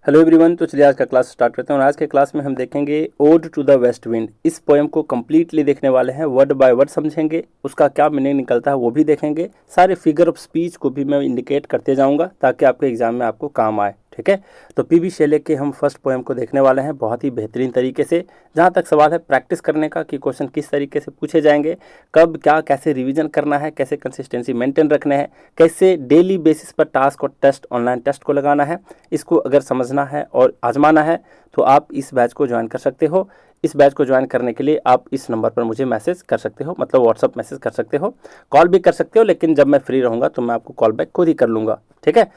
Hello everyone. तो चलिए आज का क्लास स्टार्ट करते हैं और आज के क्लास में हम देखेंगे ode to the west wind. इस पोएम को कम्प्लीटली देखने वाले हैं, वर्ड बाय वर्ड समझेंगे, उसका क्या मीनिंग निकलता है वो भी देखेंगे। सारे फिगर ऑफ स्पीच को भी मैं इंडिकेट करते जाऊंगा ताकि आपके एग्जाम में आपको काम आए। ठीक है, तो पीबी शेले के हम फर्स्ट पोएम को देखने वाले हैं बहुत ही बेहतरीन तरीके से। जहाँ तक सवाल है प्रैक्टिस करने का कि क्वेश्चन किस तरीके से पूछे जाएंगे, कब क्या कैसे रिवीजन करना है, कैसे कंसिस्टेंसी मेंटेन रखने हैं, कैसे डेली बेसिस पर टास्क और टेस्ट ऑनलाइन टेस्ट को लगाना है, इसको अगर समझना है और आजमाना है तो आप इस बैच को ज्वाइन कर सकते हो। इस बैच को ज्वाइन करने के लिए आप इस नंबर पर मुझे मैसेज कर सकते हो, मतलब व्हाट्सअप मैसेज कर सकते हो, कॉल भी कर सकते हो, लेकिन जब मैं फ्री रहूँगा तो मैं आपको कॉल बैक खुद ही कर लूँगा। ठीक है,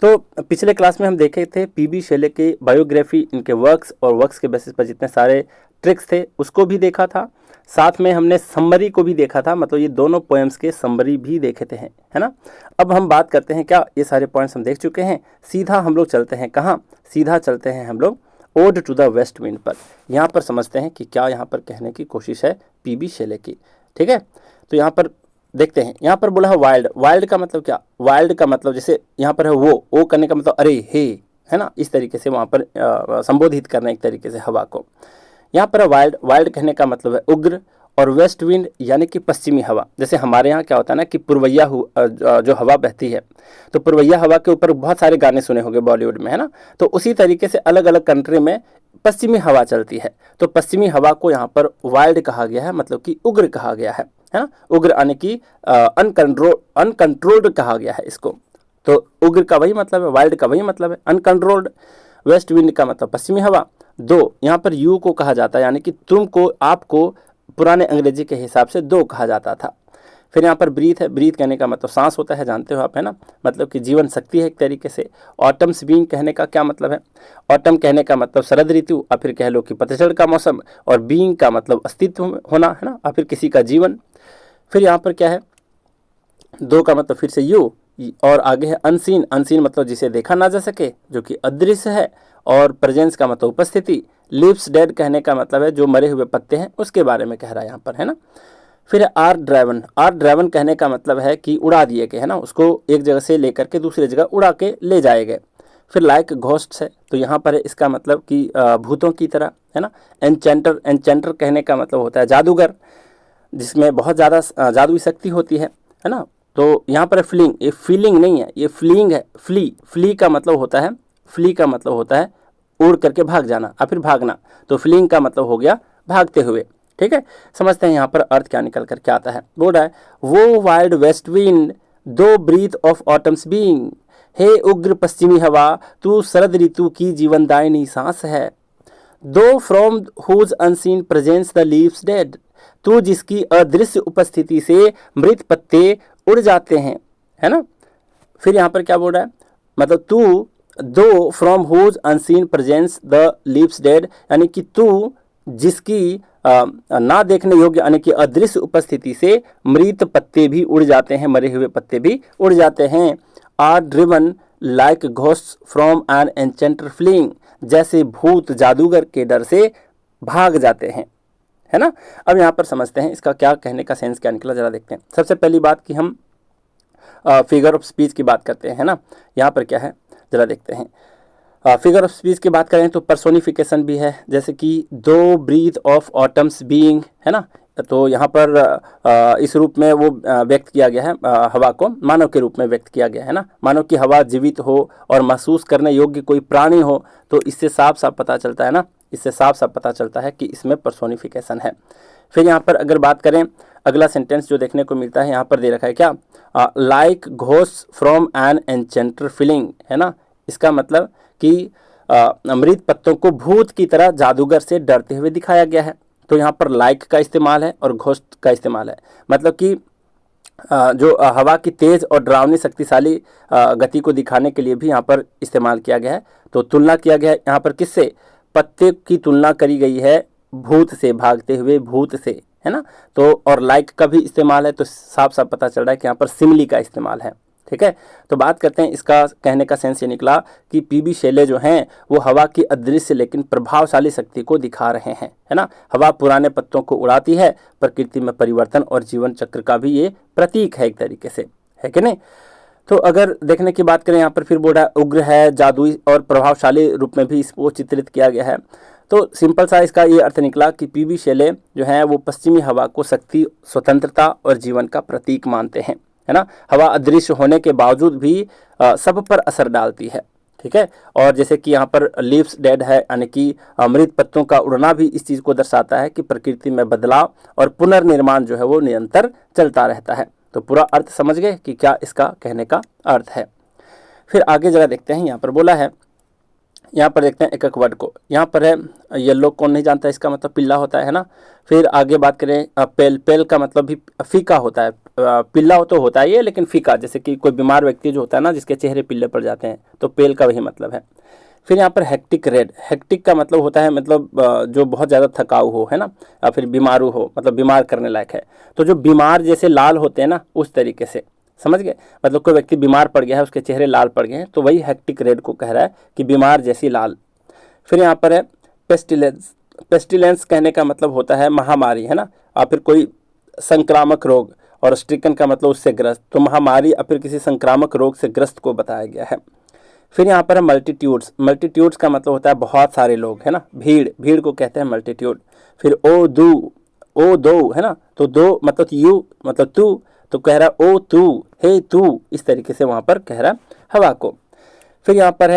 तो पिछले क्लास में हम देखे थे पीबी शेले के बायोग्राफी, इनके वर्क्स और वर्क्स के बेसिस पर जितने सारे ट्रिक्स थे उसको भी देखा था। साथ में हमने समरी को भी देखा था, मतलब ये दोनों पोएम्स के समरी भी देखे थे, है ना। अब हम बात करते हैं, क्या ये सारे पॉइंट्स हम देख चुके हैं, सीधा हम लोग चलते हैं कहाँ, सीधा चलते हैं हम लोग ode to the west wind पर। यहाँ पर समझते हैं कि क्या यहाँ पर कहने की कोशिश है पीबी शेले की। ठीक है, तो यहाँ पर देखते हैं। यहाँ पर बोला है वाइल्ड। वाइल्ड का मतलब क्या, वाइल्ड का मतलब जैसे यहाँ पर है वो करने का मतलब अरे हे, है ना, इस तरीके से वहाँ पर संबोधित करना एक तरीके से हवा को। यहाँ पर है वाइल्ड। वाइल्ड कहने का मतलब है उग्र, और वेस्ट विंड यानी कि पश्चिमी हवा। जैसे हमारे यहाँ क्या होता है ना कि पुरवैया जो हवा बहती है, तो पुरवैया हवा के ऊपर बहुत सारे गाने सुने होंगे बॉलीवुड में, है ना। तो उसी तरीके से अलग अलग कंट्री में पश्चिमी हवा चलती है, तो पश्चिमी हवा को यहाँ पर वाइल्ड कहा गया है, मतलब कि उग्र कहा गया है ना। उग्र यानी कि अनकंट्रोल्ड कहा गया है इसको। तो उग्र का वही मतलब है, वाइल्ड का वही मतलब है, अनकंट्रोल्ड। वेस्ट विंड का मतलब पश्चिमी हवा। दो, यहाँ पर यू को कहा जाता है, यानी कि तुमको, आपको पुराने अंग्रेजी के हिसाब से दो कहा जाता था। फिर यहाँ पर ब्रीथ है। ब्रीथ कहने का मतलब सांस होता है, जानते हो आप, है ना, मतलब कि जीवन शक्ति है एक तरीके से। ऑटम्स बीइंग कहने का क्या मतलब है, ऑटम कहने का मतलब शरद ऋतु, और फिर कह लो कि पतझड़ का मौसम, और बीइंग का मतलब अस्तित्व होना, है ना, और फिर किसी का जीवन। फिर यहाँ पर क्या है, दो का मतलब फिर से यू, और आगे है अनसीन। अनसीन मतलब जिसे देखा ना जा सके, जो कि अदृश्य है, और प्रेजेंस का मतलब उपस्थिति। लिव्स डेड कहने का मतलब है जो मरे हुए पत्ते हैं उसके बारे में कह रहा है यहाँ पर, है ना। फिर आर ड्राइवन। आर ड्राइवन कहने का मतलब है कि उड़ा दिए गए, है ना, उसको एक जगह से लेकर के दूसरी जगह उड़ा के ले जाए गए। फिर लाइक घोस्ट्स है, तो यहाँ पर है इसका मतलब कि भूतों की तरह, है ना। एनचेंटर। एनचेंटर कहने का मतलब होता है जादूगर, जिसमें बहुत ज़्यादा जादुई शक्ति होती है ना। तो यहाँ पर फीलिंग, ये फीलिंग नहीं है, ये फ्लीइंग है। फ्ली, फ्ली का मतलब होता है, फ्ली का मतलब होता है उड़ करके भाग जाना या फिर भागना, तो फ्लीइंग का मतलब हो गया भागते हुए। ठीक है, समझते हैं यहाँ पर अर्थ क्या निकल कर क्या आता है। बोल रहा है वो वाइल्ड वेस्ट विंड, दो ब्रीथ ऑफ ऑटम्स बीइंग, हे उग्र पश्चिमी हवा, तू शरद ऋतु की जीवनदायिनी सांस है। Thou from whose unseen presence the leaves dead, तू जिसकी अदृश्य उपस्थिति से मृत पत्ते उड़ जाते हैं, है ना। फिर यहाँ पर क्या बोल रहा है, मतलब तू, thou from whose unseen presence the leaves dead, यानी कि तू जिसकी ना देखने योग्य यानी कि अदृश्य उपस्थिति से मृत पत्ते भी उड़ जाते हैं, मरे हुए पत्ते भी उड़ जाते हैं। Are driven like ghosts from an enchanter fleeing, जैसे भूत जादूगर के डर से भाग जाते हैं, है ना। अब यहाँ पर समझते हैं इसका क्या कहने का सेंस क्या निकला, जरा देखते हैं। सबसे पहली बात कि हम फिगर ऑफ स्पीच की बात करते हैं, है ना। यहाँ पर क्या है जरा देखते हैं। फिगर ऑफ स्पीच की बात करें तो पर्सोनिफिकेशन भी है, जैसे कि दो ब्रीथ ऑफ ऑटम्स बीइंग, है ना। तो यहाँ पर इस रूप में वो व्यक्त किया गया है, हवा को मानव के रूप में व्यक्त किया गया है ना। मानव की हवा जीवित हो और महसूस करने योग्य कोई प्राणी हो, तो इससे साफ साफ पता चलता है ना, इससे साफ साफ पता चलता है कि इसमें पर्सोनिफिकेशन है। फिर यहाँ पर अगर बात करें, अगला सेंटेंस जो देखने को मिलता है यहाँ पर दे रखा है क्या, like ghost from an enchanter fleeing, है ना। इसका मतलब कि मृत पत्तों को भूत की तरह जादूगर से डरते हुए दिखाया गया है। तो यहाँ पर लाइक का इस्तेमाल है और घोस्ट का इस्तेमाल है, मतलब कि जो हवा की तेज और डरावनी शक्तिशाली गति को दिखाने के लिए भी यहाँ पर इस्तेमाल किया गया है। तो तुलना किया गया है यहाँ पर किससे, पत्ते की तुलना करी गई है भूत से, भागते हुए भूत से, है ना। तो और लाइक का भी इस्तेमाल है, तो साफ साफ पता चल रहा है कि यहाँ पर सिमिली का इस्तेमाल है। ठीक है, तो बात करते हैं, इसका कहने का सेंस ये निकला कि पीबी शेले जो हैं वो हवा की अदृश्य लेकिन प्रभावशाली शक्ति को दिखा रहे हैं, है ना। हवा पुराने पत्तों को उड़ाती है, प्रकृति में परिवर्तन और जीवन चक्र का भी ये प्रतीक है एक तरीके से, है कि नहीं। तो अगर देखने की बात करें यहाँ पर फिर बोल रहा है उग्र है, जादुई और प्रभावशाली रूप में भी इसको चित्रित किया गया है। तो सिंपल सा इसका ये अर्थ निकला कि पीबी शेले जो है वो पश्चिमी हवा को शक्ति, स्वतंत्रता और जीवन का प्रतीक मानते हैं, है ना। हवा अदृश्य होने के बावजूद भी सब पर असर डालती है, ठीक है। और जैसे कि यहाँ पर लीव्स डेड है, यानी कि मृत पत्तों का उड़ना भी इस चीज़ को दर्शाता है कि प्रकृति में बदलाव और पुनर्निर्माण जो है वो निरंतर चलता रहता है। तो पूरा अर्थ समझ गए कि क्या इसका कहने का अर्थ है। फिर आगे जरा देखते हैं, यहाँ पर बोला है, यहाँ पर देखते हैं एक एक वर्ड को। यहाँ पर है येलो, कौन नहीं जानता, इसका मतलब पिल्ला होता है ना। फिर आगे बात करें पेल, पेल का मतलब भी फीका होता है। पिल्ला तो होता है ये, लेकिन फीका, जैसे कि कोई बीमार व्यक्ति जो होता है ना जिसके चेहरे पिल्ले पड़ जाते हैं, तो पेल का वही मतलब है। फिर यहाँ पर हेक्टिक रेड, हेक्टिक का मतलब होता है मतलब जो बहुत ज़्यादा थकाऊ हो, है ना, या फिर बीमारू हो, मतलब बीमार करने लायक है। तो जो बीमार जैसे लाल होते हैं ना, उस तरीके से, समझ गए। मतलब कोई व्यक्ति बीमार पड़ गया है, उसके चेहरे लाल पड़ गए हैं, तो वही हेक्टिक रेड को कह रहा है कि बीमार जैसी लाल। फिर यहाँ पर है पेस्टिलेंस, पेस्टिलेंस कहने का मतलब होता है महामारी, है ना, या फिर कोई संक्रामक रोग, और स्ट्रिकन का मतलब उससे ग्रस्त, तो महामारी या फिर किसी संक्रामक रोग से ग्रस्त को बताया गया है। फिर यहाँ पर है मल्टीट्यूड्स, मल्टीट्यूड्स का मतलब होता है बहुत सारे लोग, है ना, भीड़, भीड़ को कहते हैं मल्टीट्यूड। फिर ओ दो, है ना, तो दो मतलब यू मतलब तू, तो कह रहा है ओ तू, हे तू, इस तरीके से वहाँ पर कह रहा है हवा को। फिर यहाँ पर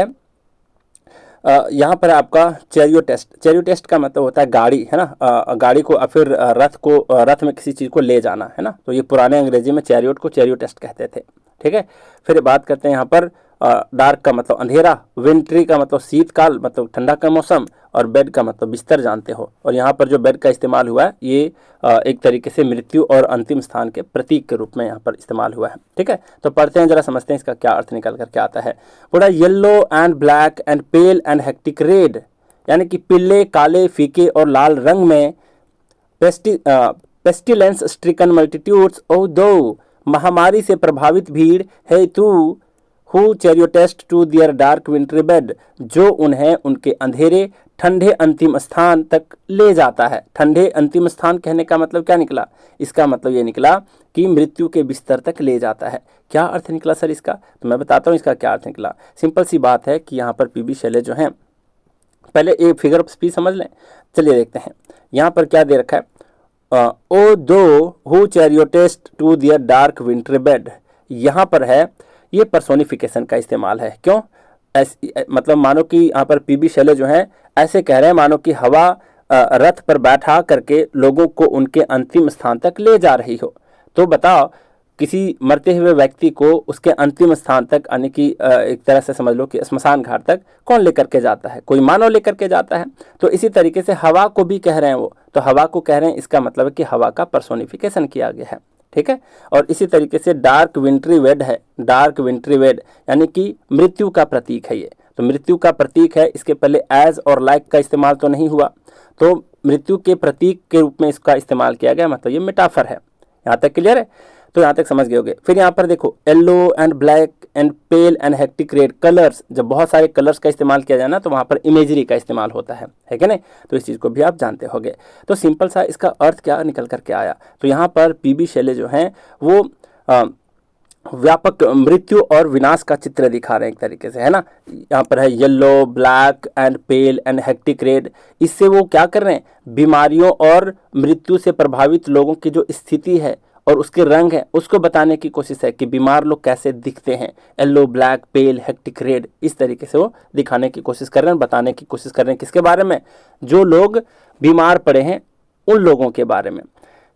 है आपका चैरियो टेस्ट, चैरियो टेस्ट का मतलब होता है गाड़ी, है ना, गाड़ी को, फिर रथ में किसी चीज़ को ले जाना, है ना, तो ये पुराने अंग्रेजी में चैरियोट को चैरियो टेस्ट कहते थे, ठीक है। फिर बात करते हैं यहाँ पर डार्क का मतलब अंधेरा, विंट्री का मतलब शीतकाल, मतलब ठंडा का मौसम, और बेड का मतलब बिस्तर, जानते हो। और यहाँ पर जो बेड का इस्तेमाल हुआ है ये एक तरीके से मृत्यु और अंतिम स्थान के प्रतीक के रूप में यहाँ पर इस्तेमाल हुआ है, ठीक है। तो पढ़ते हैं, जरा समझते हैं इसका क्या अर्थ निकल कर क्या आता है। बोला yellow and black and pale and hectic red, यानी कि पीले, काले, फीके और लाल रंग में पेस्टिलेंस स्ट्रिकन मल्टीट्यूड्स ओ दो, महामारी से प्रभावित भीड़ है तू, who chariotest to their dark wintry bed, जो उन्हें उनके अंधेरे ठंडे अंतिम स्थान तक ले जाता है। ठंडे अंतिम स्थान कहने का मतलब क्या निकला, इसका मतलब ये निकला कि मृत्यु के बिस्तर तक ले जाता है। क्या अर्थ निकला सर इसका, तो मैं बताता हूँ इसका क्या अर्थ निकला। सिंपल सी बात है कि यहाँ पर पीबी शेले जो हैं, पहले एक फिगर ऑफ स्पीच समझ लें। चलिए देखते हैं यहाँ पर क्या दे रखा है, O thou who chariotest to their dark wintry bed, यहाँ पर है ये पर्सोनिफिकेशन का इस्तेमाल है। क्यों, मतलब मानो कि यहाँ पर पीबी शेले जो हैं ऐसे कह रहे हैं मानो कि हवा रथ पर बैठा करके लोगों को उनके अंतिम स्थान तक ले जा रही हो। तो बताओ, किसी मरते हुए व्यक्ति को उसके अंतिम स्थान तक, यानी कि एक तरह से समझ लो कि श्मशान घाट तक कौन लेकर के जाता है, कोई मानव लेकर के जाता है। तो इसी तरीके से हवा को भी कह रहे हैं वो, तो हवा को कह रहे हैं, इसका मतलब है कि हवा का पर्सोनिफिकेशन किया गया है, ठीक है। और इसी तरीके से डार्क विंट्री वेड है, डार्क विंट्री वेड यानी कि मृत्यु का प्रतीक है ये, तो मृत्यु का प्रतीक है। इसके पहले एज और लाइक का इस्तेमाल तो नहीं हुआ, तो मृत्यु के प्रतीक के रूप में इसका इस्तेमाल किया गया, मतलब ये मेटाफर है। यहाँ तक क्लियर है, तो यहाँ तक समझ गए होगे। फिर यहाँ पर देखो yellow and black and pale and hectic red, colours, जब बहुत सारे कलर्स का इस्तेमाल किया जाए ना तो वहाँ पर इमेजरी का इस्तेमाल होता है कि नहीं, तो इस चीज़ को भी आप जानते होंगे। तो सिंपल सा इसका अर्थ क्या निकल करके आया, तो यहाँ पर पीबी शेले जो हैं वो व्यापक मृत्यु और विनाश का चित्र दिखा रहे हैं एक तरीके से, है ना। यहाँ पर है yellow, black and pale and hectic red, इससे वो क्या कर रहे हैं, बीमारियों और मृत्यु से प्रभावित लोगों की जो स्थिति है और उसके रंग है उसको बताने की कोशिश है कि बीमार लोग कैसे दिखते हैं। येलो, ब्लैक, पेल, हेक्टिक रेड, इस तरीके से वो दिखाने की कोशिश कर रहे हैं, बताने की कोशिश कर रहे हैं किसके बारे में, जो लोग बीमार पड़े हैं उन लोगों के बारे में।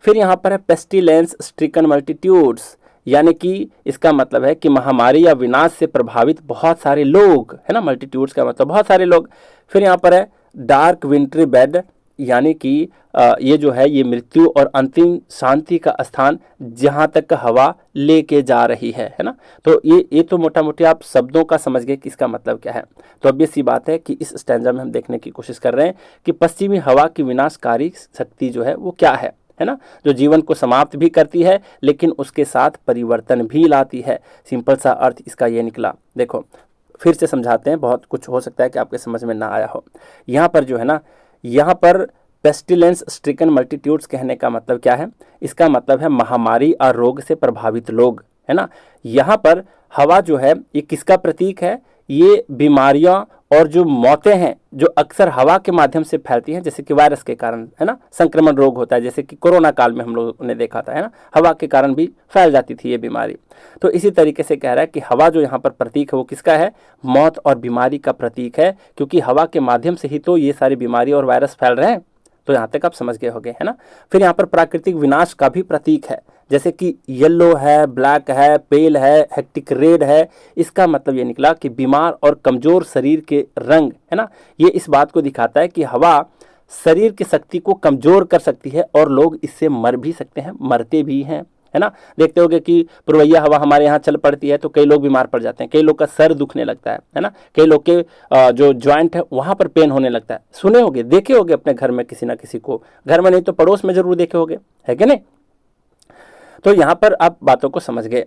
फिर यहाँ पर है पेस्टिलेंस स्ट्रिकन मल्टीट्यूड्स, यानी कि इसका मतलब है कि महामारी या विनाश से प्रभावित बहुत सारे लोग, है ना, मल्टीट्यूड्स का मतलब बहुत सारे लोग। फिर यहाँ पर है डार्क विंट्री बेड, यानी कि ये जो है ये मृत्यु और अंतिम शांति का स्थान जहाँ तक हवा लेके जा रही है ना। तो ये तो मोटा मोटी आप शब्दों का समझ गए कि इसका मतलब क्या है। तो अब ये सी बात है कि इस स्टैंजा में हम देखने की कोशिश कर रहे हैं कि पश्चिमी हवा की विनाशकारी शक्ति जो है वो क्या है ना, जो जीवन को समाप्त भी करती है लेकिन उसके साथ परिवर्तन भी लाती है। सिंपल सा अर्थ इसका ये निकला। देखो फिर से समझाते हैं, बहुत कुछ हो सकता है कि आपके समझ में ना आया हो। यहाँ पर जो है ना, यहाँ पर पेस्टिलेंस स्ट्रिकन मल्टीट्यूड्स कहने का मतलब क्या है, इसका मतलब है महामारी और रोग से प्रभावित लोग, है ना। यहाँ पर हवा जो है ये किसका प्रतीक है? ये बीमारियां और जो मौतें हैं जो अक्सर हवा के माध्यम से फैलती हैं, जैसे कि वायरस के कारण, है ना, संक्रमण रोग होता है, जैसे कि कोरोना काल में हम लोगों ने देखा था, है ना, हवा के कारण भी फैल जाती थी ये बीमारी। तो इसी तरीके से कह रहा है कि हवा जो यहाँ पर प्रतीक है वो किसका है? मौत और बीमारी का प्रतीक है, क्योंकि हवा के माध्यम से ही तो ये सारी बीमारी और वायरस फैल रहे हैं। तो यहाँ तक आप समझ गए होंगे, है ना। फिर यहाँ पर प्राकृतिक विनाश का भी प्रतीक है, जैसे कि येलो है, ब्लैक है, पेल है, हेक्टिक रेड है। इसका मतलब ये निकला कि बीमार और कमजोर शरीर के रंग, है ना, ये इस बात को दिखाता है कि हवा शरीर की शक्ति को कमजोर कर सकती है और लोग इससे मर भी सकते हैं, मरते भी हैं, है ना। देखते होगे कि पुरवैया हवा हमारे यहाँ चल पड़ती है तो कई लोग बीमार पड़ जाते हैं, कई लोग का सर दुखने लगता है ना, कई लोग के जो जॉइंट है वहाँ पर पेन होने लगता है। सुने होगे, देखे होगे अपने घर में किसी ना किसी को, घर में नहीं तो पड़ोस में जरूर देखे होगे, है कि नहीं। तो यहाँ पर आप बातों को समझ गए।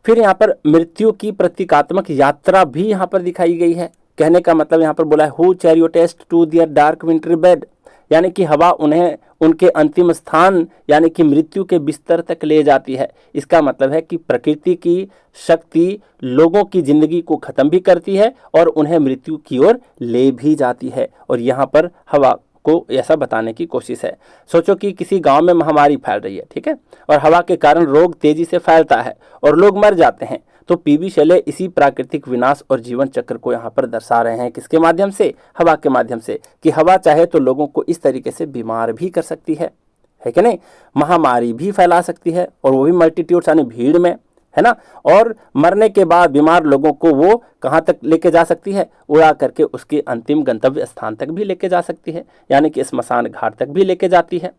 फिर यहाँ पर मृत्यु की प्रतीकात्मक यात्रा भी यहाँ पर दिखाई गई है। कहने का मतलब यहाँ पर बोला है who chariotest to their dark winter bed, यानी कि हवा उन्हें उनके अंतिम स्थान यानी कि मृत्यु के बिस्तर तक ले जाती है। इसका मतलब है कि प्रकृति की शक्ति लोगों की जिंदगी को खत्म भी करती है और उन्हें मृत्यु की ओर ले भी जाती है। और यहाँ पर हवा को ऐसा बताने की कोशिश है। सोचो कि किसी गांव में महामारी फैल रही है, ठीक है, और हवा के कारण रोग तेजी से फैलता है और लोग मर जाते हैं। तो पीबी शैले इसी प्राकृतिक विनाश और जीवन चक्र को यहाँ पर दर्शा रहे हैं, किसके माध्यम से? हवा के माध्यम से, कि हवा चाहे तो लोगों को इस तरीके से बीमार भी कर सकती है कि नहीं, महामारी भी फैला सकती है, और वो भी मल्टीट्यूड्स यानी भीड़ में, है ना। और मरने के बाद बीमार लोगों को वो कहाँ तक लेके जा सकती है? उड़ा करके उसके अंतिम गंतव्य स्थान तक भी लेके जा सकती है, यानी कि स्मशान घाट तक भी लेके जाती है।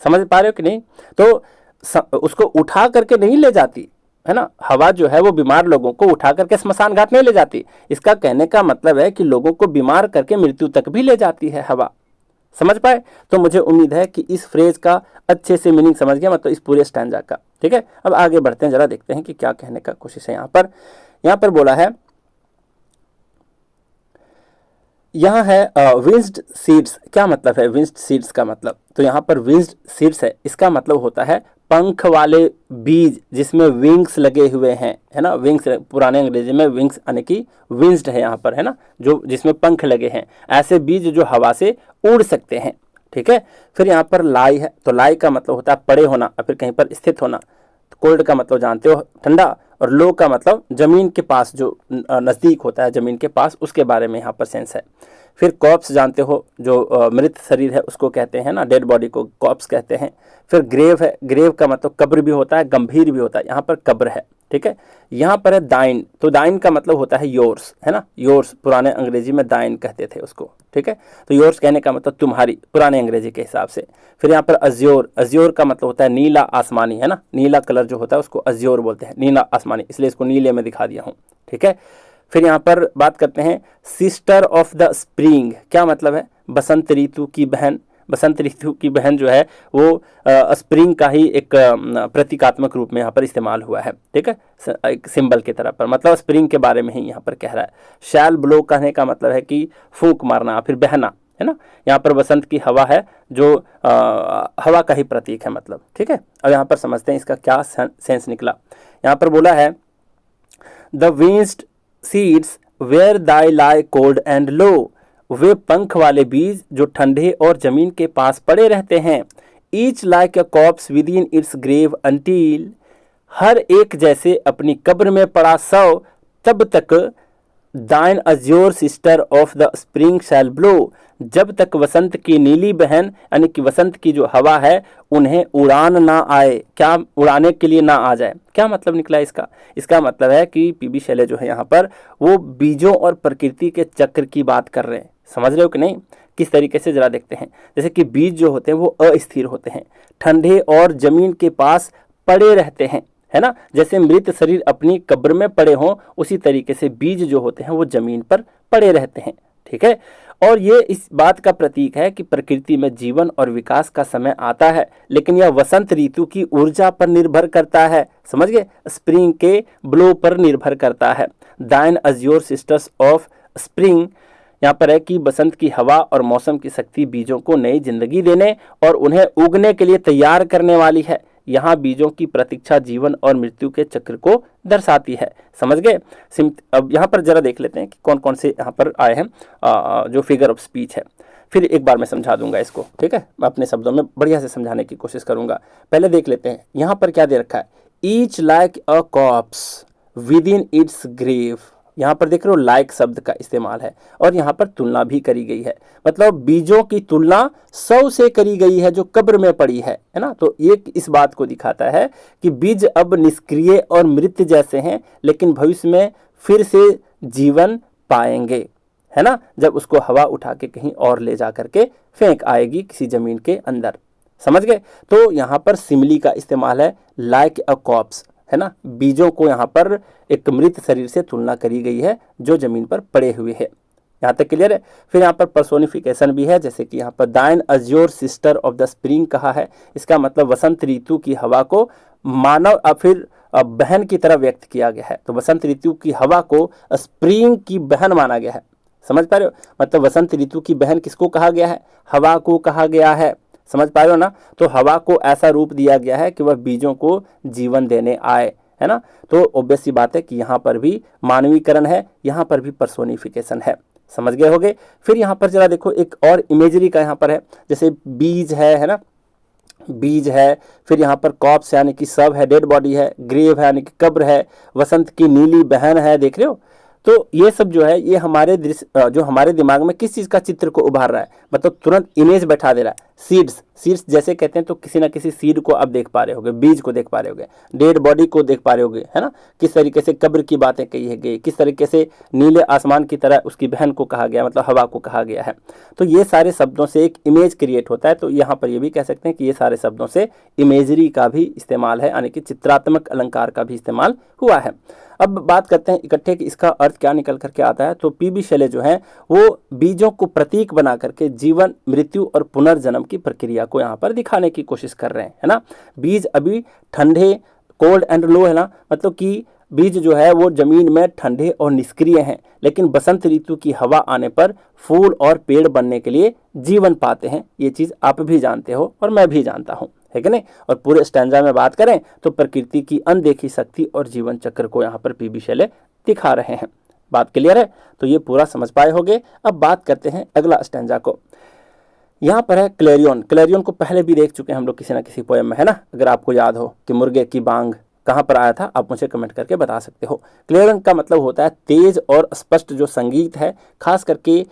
समझ पा रहे हो कि नहीं? तो उसको उठा करके नहीं ले जाती, है ना। हवा जो है वो बीमार लोगों को उठा करके स्मशान घाट नहीं ले जाती। इसका कहने का मतलब है कि लोगों को बीमार करके मृत्यु तक भी ले जाती है हवा। समझ पाए? तो मुझे उम्मीद है कि इस फ्रेज का अच्छे से मीनिंग समझ गया, मतलब इस पूरे स्टैंजा का, ठीक है। अब आगे बढ़ते हैं, जरा देखते हैं कि क्या कहने का कोशिश है। यहाँ पर बोला है, यहाँ है विंस्ड सीड्स। क्या मतलब है विंस्ड सीड्स का मतलब? तो यहाँ पर विंस्ड सीड्स है, इसका मतलब होता है पंख वाले बीज जिसमें विंग्स लगे हुए हैं, है ना। विंग्स पुराने अंग्रेजी में विंग्स यानी कि विंस्ड है यहाँ पर, है ना, जो जिसमें पंख लगे हैं, ऐसे बीज जो हवा से उड़ सकते हैं, ठीक है। फिर यहाँ पर लाई है, तो लाई का मतलब होता है पड़े होना और फिर कहीं पर स्थित होना। कोल्ड का मतलब जानते हो ठंडा, और लो का मतलब जमीन के पास, जो नज़दीक होता है जमीन के पास, उसके बारे में यहाँ पर सेंस है। फिर कॉप्स जानते हो, जो मृत शरीर है उसको कहते हैं ना, डेड बॉडी को कॉप्स कहते हैं। फिर ग्रेव है, ग्रेव का मतलब कब्र भी होता है, गंभीर भी होता है, यहाँ पर कब्र है, ठीक है। यहाँ पर है दाइन, तो दाइन का मतलब होता है योर्स, है ना, योर्स पुराने अंग्रेजी में दाइन कहते थे उसको, ठीक है। तो योर्स कहने का मतलब तुम्हारी, पुराने अंग्रेजी के हिसाब से। फिर यहाँ पर अज्योर, अज्योर का मतलब होता है नीला आसमानी, है ना, नीला कलर जो होता है उसको अज्योर बोलते हैं, नीला आसमानी, इसलिए इसको नीले में दिखा दिया हूँ, ठीक है। फिर यहाँ पर बात करते हैं सिस्टर ऑफ द स्प्रिंग। क्या मतलब है? बसंत ऋतु की बहन। बसंत ऋतु की बहन जो है वो स्प्रिंग का ही एक प्रतीकात्मक रूप में यहाँ पर इस्तेमाल हुआ है, ठीक है, एक सिंबल की तरह पर, मतलब स्प्रिंग के बारे में ही यहाँ पर कह रहा है। शैल ब्लो कहने का मतलब है कि फूंक मारना, फिर बहना, है ना। यहाँ पर बसंत की हवा है जो हवा का ही प्रतीक है, मतलब, ठीक है। अब यहाँ पर समझते हैं इसका क्या सेंस निकला। यहाँ पर बोला है the winged seeds where they lie cold and low, वे पंख वाले बीज जो ठंडे और जमीन के पास पड़े रहते हैं। Each like a corpse within its grave until, हर एक जैसे अपनी कब्र में पड़ा सौ, तब तक thine azure sister of the spring shall blow, जब तक वसंत की नीली बहन यानी कि वसंत की जो हवा है उन्हें उड़ान ना आए, क्या उड़ाने के लिए ना आ जाए। क्या मतलब निकला इसका? इसका मतलब है कि पीबी शैले जो है यहाँ पर वो बीजों और प्रकृति के चक्र की बात कर रहे हैं। समझ रहे हो कि नहीं? किस तरीके से जरा देखते हैं। जैसे कि बीज जो होते हैं वो अस्थिर होते हैं, ठंडे और जमीन के पास पड़े रहते हैं, है ना। जैसे मृत शरीर अपनी कब्र में पड़े हों, उसी तरीके से बीज जो होते हैं वो जमीन पर पड़े रहते हैं, ठीक है। और ये इस बात का प्रतीक है कि प्रकृति में जीवन और विकास का समय आता है, लेकिन यह वसंत ऋतु की ऊर्जा पर निर्भर करता है। समझ गए? स्प्रिंग के ब्लो पर निर्भर करता है। दाइन अज्योर सिस्टर्स ऑफ स्प्रिंग यहाँ पर है कि बसंत की हवा और मौसम की शक्ति बीजों को नई जिंदगी देने और उन्हें उगने के लिए तैयार करने वाली है। यहाँ बीजों की प्रतीक्षा जीवन और मृत्यु के चक्र को दर्शाती है। समझ गए। अब यहाँ पर जरा देख लेते हैं कि कौन कौन से यहाँ पर आए हैं जो फिगर ऑफ स्पीच है। फिर एक बार मैं समझा दूंगा इसको, ठीक है, मैं अपने शब्दों में बढ़िया से समझाने की कोशिश करूंगा। पहले देख लेते हैं यहाँ पर क्या दे रखा है, each like a corpse within its grave. यहाँ पर देख रहे हो लाइक शब्द का इस्तेमाल है और यहाँ पर तुलना भी करी गई है, मतलब बीजों की तुलना सौ से करी गई है जो कब्र में पड़ी है ना। तो ये इस बात को दिखाता है कि बीज अब निष्क्रिय और मृत जैसे हैं, लेकिन भविष्य में फिर से जीवन पाएंगे, है ना, जब उसको हवा उठा के कहीं और ले जा करके फेंक आएगी किसी जमीन के अंदर। समझ गए। तो यहाँ पर सिमिली का इस्तेमाल है, लाइक अ कॉर्प्स, है ना, बीजों को यहाँ पर एक मृत शरीर से तुलना करी गई है जो जमीन पर पड़े हुए हैं। यहाँ तक क्लियर है। फिर यहाँ पर पर्सोनिफिकेशन भी है, जैसे कि यहाँ पर दाइन azure sister of the spring कहा है। इसका मतलब वसंत ऋतु की हवा को मानव फिर बहन की तरह व्यक्त किया गया है। तो वसंत ऋतु की हवा को स्प्रिंग की बहन माना गया है। समझ पा रहे हो, मतलब वसंत ऋतु की बहन किसको कहा गया है, हवा को कहा गया है। समझ पा रहे हो ना। तो हवा को ऐसा रूप दिया गया है कि वह बीजों को जीवन देने आए, है ना। तो ऑब्वियस सी बात है कि यहाँ पर भी मानवीकरण है, यहाँ पर भी पर्सोनिफिकेशन है। समझ गए होगे। फिर यहाँ पर जरा देखो एक और इमेजरी का यहाँ पर है, जैसे बीज है ना, बीज है। फिर यहाँ पर कॉप्स यानी कि शव है, डेड बॉडी है, ग्रेव है यानी कि कब्र है, वसंत की नीली बहन है, देख रहे हो। तो ये सब जो है ये हमारे दृश्य जो हमारे दिमाग में किस चीज़ का चित्र को उभार रहा है, मतलब तुरंत इमेज बैठा दे रहा है। सीड्स जैसे कहते हैं, तो किसी ना किसी सीड को आप देख पा रहे होगे, बीज को देख पा रहे होगे, डेड बॉडी को देख पा रहे होगे, है ना, किस तरीके से कब्र की बातें कही है गई, किस तरीके से नीले आसमान की तरह उसकी बहन को कहा गया, मतलब हवा को कहा गया है। तो ये सारे शब्दों से एक इमेज क्रिएट होता है। तो यहाँ पर ये भी कह सकते हैं कि ये सारे शब्दों से इमेजरी का भी इस्तेमाल है, यानी कि चित्रात्मक अलंकार का भी इस्तेमाल हुआ है। अब बात करते हैं इकट्ठे कि इसका अर्थ क्या निकल करके आता है। तो पीबी शेले जो है वो बीजों को प्रतीक बना करके जीवन, मृत्यु और पुनर्जन्म की प्रक्रिया को यहाँ पर दिखाने की कोशिश कर रहे हैं, है ना। बीज अभी ठंडे, कोल्ड एंड लो, है ना, मतलब कि बीज जो है वो जमीन में ठंडे और निष्क्रिय हैं, लेकिन बसंत ऋतु की हवा आने पर फूल और पेड़ बनने के लिए जीवन पाते हैं। ये चीज़ आप भी जानते हो और मैं भी जानता हूँ, है कि नहीं। और पूरे स्टैंजा में बात करें तो प्रकृति की अनदेखी शक्ति और जीवन चक्र को यहाँ पर पीबी शेले दिखा रहे हैं। बात क्लियर है। तो ये पूरा समझ पाए होंगे। अब बात करते हैं अगला स्टैंजा को। यहाँ पर है क्लेरियन। क्लेरियन को पहले भी देख चुके हैं हम लोग किसी ना किसी पोएम में, है ना। अगर आपको याद हो कि मुर्गे की बांग कहाँ पर आया था, आप मुझे कमेंट करके बता सकते हो। क्लेरियन का मतलब होता है तेज और स्पष्ट जो संगीत है, खास करके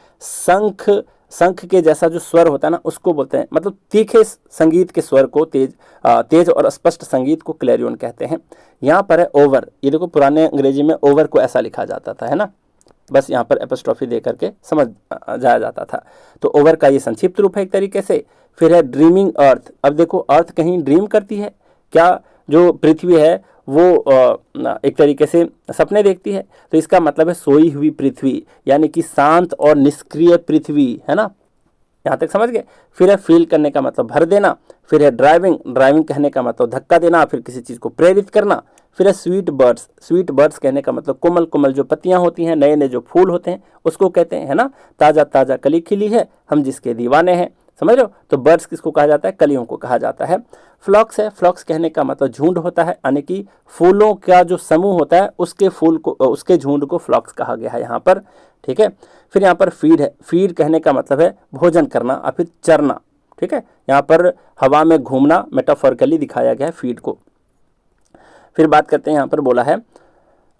शंख के जैसा जो स्वर होता है ना, उसको बोलते हैं, मतलब तीखे संगीत के स्वर को तेज और स्पष्ट संगीत को क्लेरियन कहते हैं। यहाँ पर है ओवर। ये देखो पुराने अंग्रेजी में ओवर को ऐसा लिखा जाता था, है ना, बस यहाँ पर एपोस्ट्रोफी दे करके समझ जाया जाता था। तो ओवर का ये संक्षिप्त रूप है एक तरीके से। फिर है ड्रीमिंग अर्थ। अब देखो अर्थ कहीं ड्रीम करती है क्या, जो पृथ्वी है वो एक तरीके से सपने देखती है। तो इसका मतलब है सोई हुई पृथ्वी, यानी कि शांत और निष्क्रिय पृथ्वी, है ना। यहाँ तक समझ गए। फिर है फील करने का मतलब भर देना। फिर है ड्राइविंग कहने का मतलब धक्का देना, फिर किसी चीज़ को प्रेरित करना। फिर है स्वीट बर्ड्स कहने का मतलब कोमल कोमल जो पत्तियाँ होती हैं, नए नए जो फूल होते हैं उसको कहते हैं, है ना। ताज़ा ताज़ा कली खिली है, हम जिसके दीवाने हैं, समझ रहे हो। तो बर्ड्स किसको कहा जाता है, कलियों को कहा जाता है। फ्लॉक्स है, फ्लॉक्स कहने का मतलब झुंड होता है, यानी कि फूलों का जो समूह होता है उसके झुंड को फ्लॉक्स कहा गया है यहाँ पर, ठीक है। फिर यहाँ पर फीड है। फीड कहने का मतलब है भोजन करना और फिर चरना, ठीक है। यहाँ पर हवा में घूमना मेटाफोरिकली दिखाया गया है फीड को। फिर बात करते हैं, यहाँ पर बोला है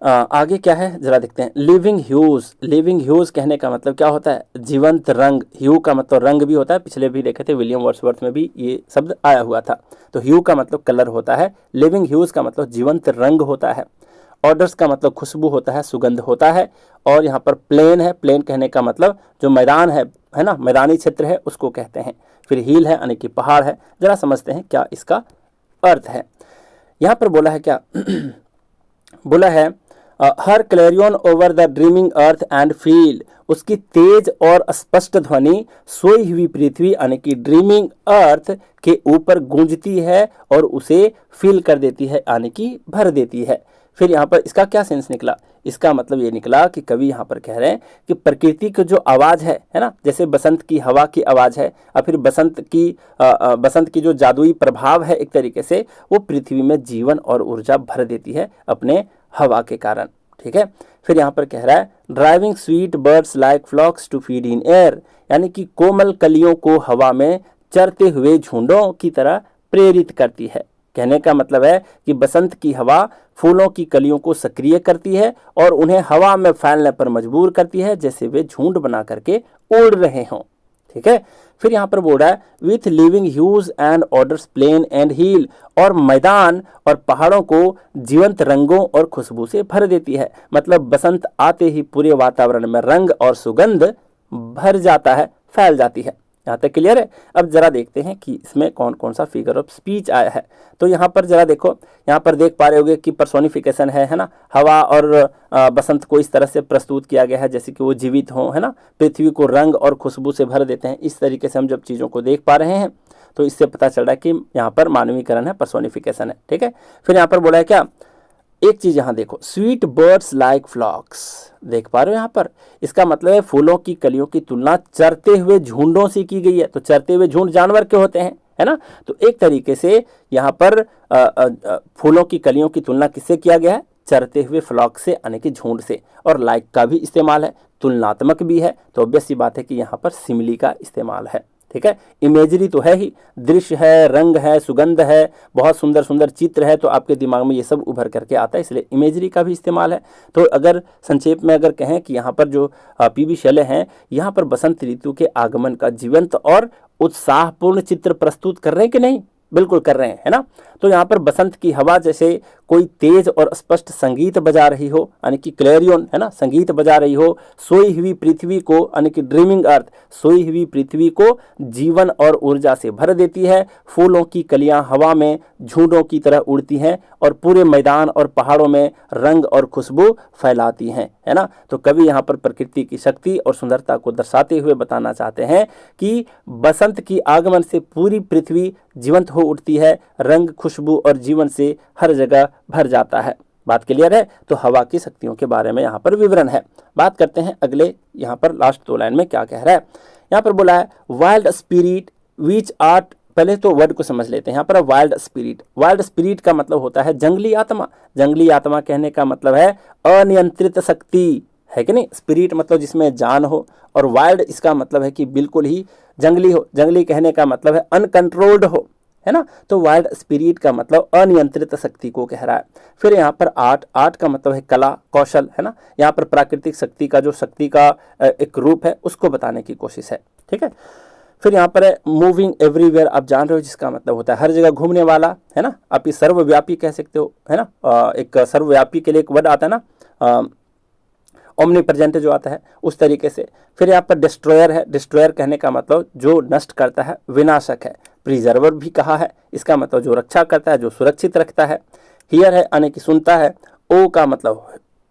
आगे क्या है जरा देखते हैं। लिविंग ह्यूज कहने का मतलब क्या होता है, जीवंत रंग। ह्यू का मतलब रंग भी होता है, पिछले भी देखे थे विलियम वर्ड्सवर्थ में भी ये शब्द आया हुआ था। तो ह्यू का मतलब कलर होता है, लिविंग ह्यूज का मतलब जीवंत रंग होता है। ऑर्डर्स का मतलब खुशबू होता है, सुगंध होता है। और यहाँ पर प्लेन है। प्लेन कहने का मतलब जो मैदान है ना, मैदानी क्षेत्र है उसको कहते हैं। फिर हिल है यानी कि पहाड़ है। जरा समझते हैं क्या इसका अर्थ है। यहाँ पर बोला है क्या बोला है her clarion over the dreaming earth and fill. उसकी तेज और स्पष्ट ध्वनि सोई हुई पृथ्वी यानी कि ड्रीमिंग अर्थ के ऊपर गूंजती है और उसे फील कर देती है, यानी कि भर देती है। फिर यहाँ पर इसका क्या सेंस निकला, इसका मतलब ये निकला कि कवि यहाँ पर कह रहे हैं कि प्रकृति की जो आवाज़ है ना, जैसे बसंत की हवा की आवाज़ है, और फिर बसंत की जो जादुई प्रभाव है एक तरीके से, वो पृथ्वी में जीवन और ऊर्जा भर देती है अपने हवा के कारण। ठीक है, फिर यहाँ पर कह रहा है driving sweet birds like flocks to feed in air, यानी कि कोमल कलियों को हवा में चरते हुए झुंडों की तरह प्रेरित करती है। कहने का मतलब है कि बसंत की हवा फूलों की कलियों को सक्रिय करती है और उन्हें हवा में फैलने पर मजबूर करती है, जैसे वे झुंड बना करके उड़ रहे हों। ठीक है, फिर यहाँ पर बोल रहा है with living hues and odours plain and hill, और मैदान और पहाड़ों को जीवंत रंगों और खुशबू से भर देती है। मतलब बसंत आते ही पूरे वातावरण में रंग और सुगंध भर जाता है, फैल जाती है। यहाँ तक क्लियर है। अब जरा देखते हैं कि इसमें कौन कौन सा फिगर ऑफ स्पीच आया है। तो यहाँ पर जरा देखो, यहाँ पर देख पा रहे होगे कि पर्सोनिफिकेशन है ना, हवा और बसंत को इस तरह से प्रस्तुत किया गया है जैसे कि वो जीवित हों, है ना, पृथ्वी को रंग और खुशबू से भर देते हैं। इस तरीके से हम जब चीज़ों को देख पा रहे हैं तो इससे पता चल रहा है कि यहाँ पर मानवीकरण है, पर्सोनिफिकेशन है। ठीक है, फिर यहाँ पर बोला है क्या, एक चीज यहाँ देखो, स्वीट बर्ड्स लाइक फ्लॉक्स, देख पा रहे हो यहाँ पर, इसका मतलब है फूलों की कलियों की तुलना चरते हुए झुंडों से की गई है। तो चरते हुए झुंड जानवर के होते हैं, है ना, तो एक तरीके से यहाँ पर फूलों की कलियों की तुलना किससे किया गया है, चरते हुए फ्लॉक से, यानी कि झुंड से। और लाइक का भी इस्तेमाल है, तुलनात्मक भी है, तो ऑब्वियस सी बात है कि यहाँ पर सिमिली का इस्तेमाल है। ठीक है, इमेजरी तो है ही, दृश्य है, रंग है, सुगंध है, बहुत सुंदर सुंदर चित्र है, तो आपके दिमाग में ये सब उभर करके आता है, इसलिए इमेजरी का भी इस्तेमाल है। तो अगर संक्षेप में अगर कहें कि यहाँ पर जो पी.बी. शैले हैं, यहाँ पर बसंत ऋतु के आगमन का जीवंत और उत्साहपूर्ण चित्र प्रस्तुत कर रहे हैं कि नहीं, बिल्कुल कर रहे हैं, है ना। तो यहाँ पर बसंत की हवा जैसे कोई तेज और स्पष्ट संगीत बजा रही हो, यानी कि क्लैरियन, है ना, संगीत बजा रही हो, सोई हुई पृथ्वी को, यानी कि ड्रीमिंग अर्थ, सोई हुई पृथ्वी को जीवन और ऊर्जा से भर देती है। फूलों की कलियां हवा में झुंडों की तरह उड़ती हैं और पूरे मैदान और पहाड़ों में रंग और खुशबू फैलाती हैं, है ना। तो कवि यहाँ पर प्रकृति की शक्ति और सुंदरता को दर्शाते हुए बताना चाहते हैं कि बसंत की आगमन से पूरी पृथ्वी जीवंत हो उठती है, रंग, खुशबू और जीवन से हर जगह भर जाता है। बात क्लियर है। तो हवा की शक्तियों के बारे में यहाँ पर विवरण है। बात करते हैं अगले, यहाँ पर लास्ट 2 लाइन में क्या कह रहा है। यहाँ पर बोला है वाइल्ड स्पिरिट विच आर्ट, पहले तो वर्ड को समझ लेते हैं। यहाँ पर वाइल्ड स्पिरिट, वाइल्ड स्पिरिट का मतलब होता है जंगली आत्मा। जंगली आत्मा कहने का मतलब है अनियंत्रित शक्ति, है कि नहीं। स्पिरिट मतलब जिसमें जान हो, और वाइल्ड इसका मतलब है कि बिल्कुल ही जंगली हो। जंगली कहने का मतलब है अनकंट्रोल्ड हो, है ना। तो वाइल्ड स्पिरिट का मतलब अनियंत्रित शक्ति को कह रहा है। फिर यहाँ पर आर्ट, आर्ट का मतलब है कला, कौशल, है ना। यहाँ पर प्राकृतिक शक्ति का जो शक्ति का एक रूप है उसको बताने की कोशिश है। ठीक है, फिर यहाँ पर है मूविंग एवरीवेयर, आप जान रहे हो जिसका मतलब होता है हर जगह घूमने वाला, है ना। आप ये सर्वव्यापी कह सकते हो, है ना। एक सर्वव्यापी के लिए एक वर्ड आता है ना, ओमनी प्रेजेंट जो आता है उस तरीके से। फिर यहाँ पर डिस्ट्रॉयर है, डिस्ट्रॉयर कहने का मतलब जो नष्ट करता है, विनाशक है। प्रिजर्वर भी कहा है, इसका मतलब जो रक्षा करता है, जो सुरक्षित रखता है। हियर है यानी कि सुनता है। ओ का मतलब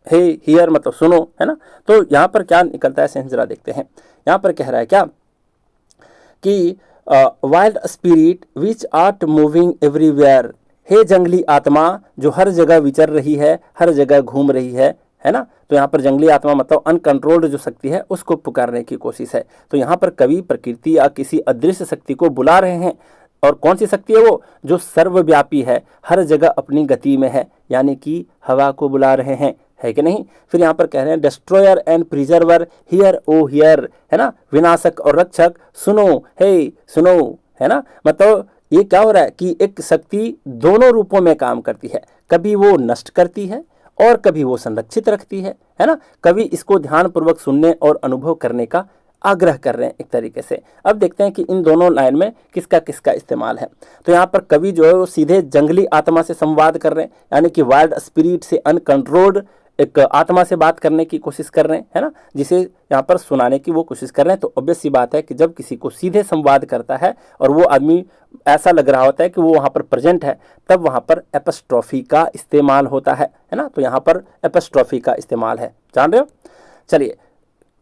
हे, हियर मतलब सुनो, है ना। तो यहाँ पर क्या निकलता है सेंस जरा देखते हैं। यहाँ पर कह रहा है क्या कि wild spirit which art moving everywhere, हे जंगली आत्मा जो हर जगह विचर रही है, हर जगह घूम रही है ना। तो यहाँ पर जंगली आत्मा मतलब अनकंट्रोल्ड जो शक्ति है उसको पुकारने की कोशिश है। तो यहाँ पर कवि प्रकृति या किसी अदृश्य शक्ति को बुला रहे हैं। और कौन सी शक्ति है वो, जो सर्वव्यापी है, हर जगह अपनी गति में है, यानी कि हवा को बुला रहे हैं, है कि नहीं। फिर यहाँ पर कह रहे हैं destroyer and preserver, hear O hear, है ना। विनाशक और रक्षक, सुनो हे सुनो, है ना। मतलब ये क्या हो रहा है कि एक शक्ति दोनों रूपों में काम करती है, कभी वो नष्ट करती है और कभी वो संरक्षित रखती है ना। कभी इसको ध्यानपूर्वक सुनने और अनुभव करने का आग्रह कर रहे हैं एक तरीके से। अब देखते हैं कि इन दोनों लाइन में किसका किसका इस्तेमाल है। तो यहाँ पर कवि जो है वो सीधे जंगली आत्मा से संवाद कर रहे हैं, यानी कि वाइल्ड स्पिरिट से, अनकंट्रोल्ड एक आत्मा से बात करने की कोशिश कर रहे हैं, है ना, जिसे यहाँ पर सुनाने की वो कोशिश कर रहे हैं। तो ऑब्वियस सी बात है कि जब किसी को सीधे संवाद करता है और वो आदमी ऐसा लग रहा होता है कि वो वहाँ पर प्रेजेंट है, तब वहाँ पर एपस्ट्रॉफी का इस्तेमाल होता है ना। तो यहाँ पर एपस्ट्रॉफी का इस्तेमाल है, जान रहे हो। चलिए,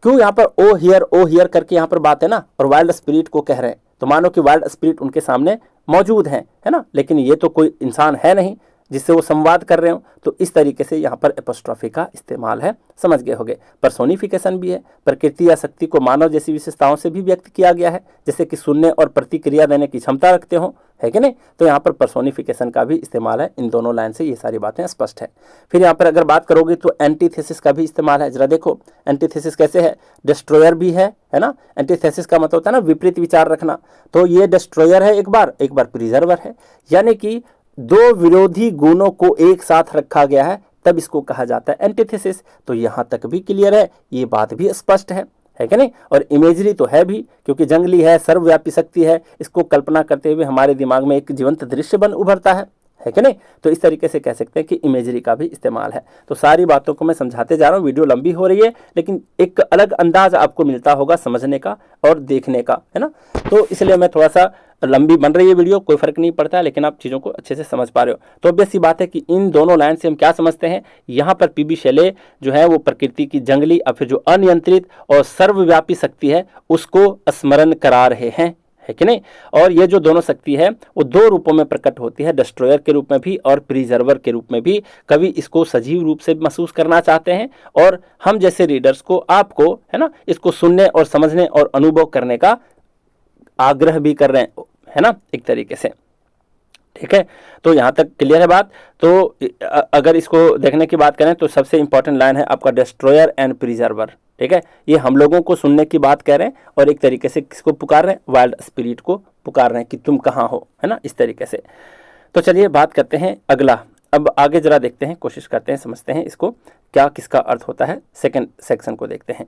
क्यों यहाँ पर ओ हियर करके यहाँ पर बात है ना, और वाइल्ड स्पिरिट को कह रहे हैं। तो मानो कि वाइल्ड स्पिरिट उनके सामने मौजूद हैं, है ना, लेकिन ये तो कोई इंसान है नहीं जिससे वो संवाद कर रहे हो, तो इस तरीके से यहाँ पर एपोस्ट्रॉफी का इस्तेमाल है, समझ गए होगे। पर्सोनिफिकेशन भी है, प्रकृति या शक्ति को मानव जैसी विशेषताओं से भी व्यक्त किया गया है, जैसे कि सुनने और प्रतिक्रिया देने की क्षमता रखते हो, है कि नहीं, तो यहाँ पर पर्सोनिफिकेशन का भी इस्तेमाल है। इन दोनों लाइन से ये सारी बातें स्पष्ट है। फिर यहाँ पर अगर बात करोगे तो एंटीथेसिस का भी इस्तेमाल है। जरा देखो एंटीथेसिस कैसे है, डिस्ट्रॉयर भी है ना। एंटीथेसिस का मतलब होता है ना विपरीत विचार रखना, तो ये डिस्ट्रॉयर है एक बार प्रिजर्वर है, यानी कि दो विरोधी गुणों को एक साथ रखा गया है, तब इसको कहा जाता है एंटीथेसिस। तो यहाँ तक भी क्लियर है, ये बात भी स्पष्ट है कि नहीं। और इमेजरी तो है भी, क्योंकि जंगली है, सर्वव्यापी शक्ति है, इसको कल्पना करते हुए हमारे दिमाग में एक जीवंत दृश्य बन उभरता है कि नहीं। तो इस तरीके से कह सकते हैं कि इमेजरी का भी इस्तेमाल है। तो सारी बातों को मैं समझाते जा रहा हूँ, वीडियो लंबी हो रही है, लेकिन एक अलग अंदाज आपको मिलता होगा समझने का और देखने का, है ना। तो इसलिए मैं थोड़ा सा लंबी बन रही है वीडियो, कोई फर्क नहीं पड़ता, लेकिन आप चीज़ों को अच्छे से समझ पा रहे हो। तो अब ऐसी बात है कि इन दोनों लाइन से हम क्या समझते हैं, यहाँ पर पीबी शैले जो है वो प्रकृति की जंगली और फिर जो अनियंत्रित और सर्वव्यापी शक्ति है उसको स्मरण करा रहे हैं, है कि नहीं। और ये जो दोनों शक्ति है वो दो रूपों में प्रकट होती है, डिस्ट्रॉयर के रूप में भी और प्रिजर्वर के रूप में भी। कवि इसको सजीव रूप से महसूस करना चाहते हैं और हम जैसे रीडर्स को, आपको, है ना, इसको सुनने और समझने और अनुभव करने का आग्रह भी कर रहे हैं, है ना, एक तरीके से। ठीक है, तो यहाँ तक क्लियर है बात। तो अगर इसको देखने की बात करें तो सबसे इंपॉर्टेंट लाइन है आपका डिस्ट्रॉयर एंड प्रिजर्वर। ठीक है, ये हम लोगों को सुनने की बात कह रहे हैं और एक तरीके से किसको पुकार रहे हैं, वाइल्ड स्पिरिट को पुकार रहे हैं कि तुम कहाँ हो, है ना, इस तरीके से। तो चलिए बात करते हैं अगला। अब आगे जरा देखते हैं, कोशिश करते हैं, समझते हैं इसको क्या किसका अर्थ होता है। सेकंड सेक्शन को देखते हैं।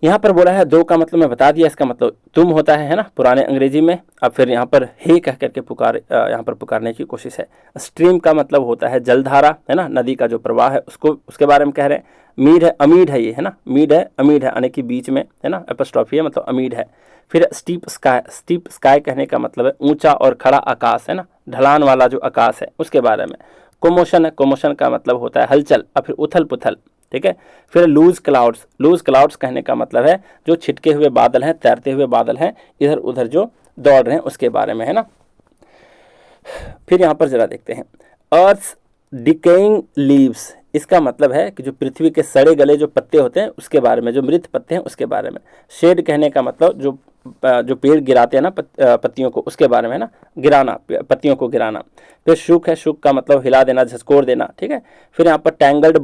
यहाँ पर बोला है दो का मतलब मैं बता दिया, इसका मतलब तुम होता है ना, पुराने अंग्रेजी में। अब फिर यहाँ पर हे कह करके यहाँ पर पुकारने की कोशिश है। स्ट्रीम का मतलब होता है जलधारा, है ना, नदी का जो प्रवाह है उसको, उसके बारे में कह रहे हैं। मीड है, अमीड है, ये है ना, मीड है, अमीड है, यानी कि बीच में, है ना, एपोस्ट्रॉफी है, मतलब अमीड है। फिर स्टीप स्काई कहने का मतलब है ऊंचा और खड़ा आकाश, है ना, ढलान वाला जो आकाश है उसके बारे में। कोमोशन है, कोमोशन का मतलब होता है हलचल और फिर उथल पुथल। ठीक है, फिर लूज क्लाउड्स कहने का मतलब है जो छिटके हुए बादल हैं, तैरते हुए बादल हैं, इधर उधर जो दौड़ रहे हैं उसके बारे में, है ना। फिर यहाँ पर जरा देखते हैं अर्थ डिकेइंग लीव्स, इसका मतलब है कि जो पृथ्वी के सड़े गले जो पत्ते होते हैं उसके बारे में, जो मृत पत्ते हैं उसके बारे में। शेड कहने का मतलब जो पेड़ गिराते हैं ना पत्तियों को, उसके बारे में, है ना, गिराना, पत्तियों को गिराना। फिर शुक है, शुक का मतलब हिला देना, झसकोर देना। ठीक है, फिर यहाँ पर टैंगल्ड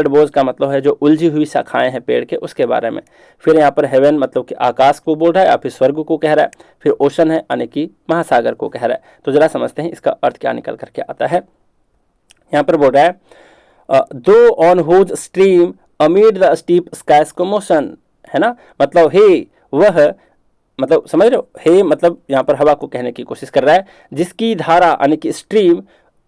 बोज का मतलब है जो उलझी हुई शाखाएं हैं पेड़ के, उसके बारे में। फिर यहाँ पर हेवन मतलब कि आकाश को बोल रहा है या फिर स्वर्ग को कह रहा है। फिर ओशन है यानी कि महासागर को कह रहा है। तो जरा समझते हैं इसका अर्थ क्या निकल करके आता है। यहाँ पर बोल रहा है thou on whose stream amid the steep sky's commotion, है ना, मतलब हे वह, मतलब समझ रहे हो, हे मतलब यहाँ पर हवा को कहने की कोशिश कर रहा है, जिसकी धारा यानी कि स्ट्रीम,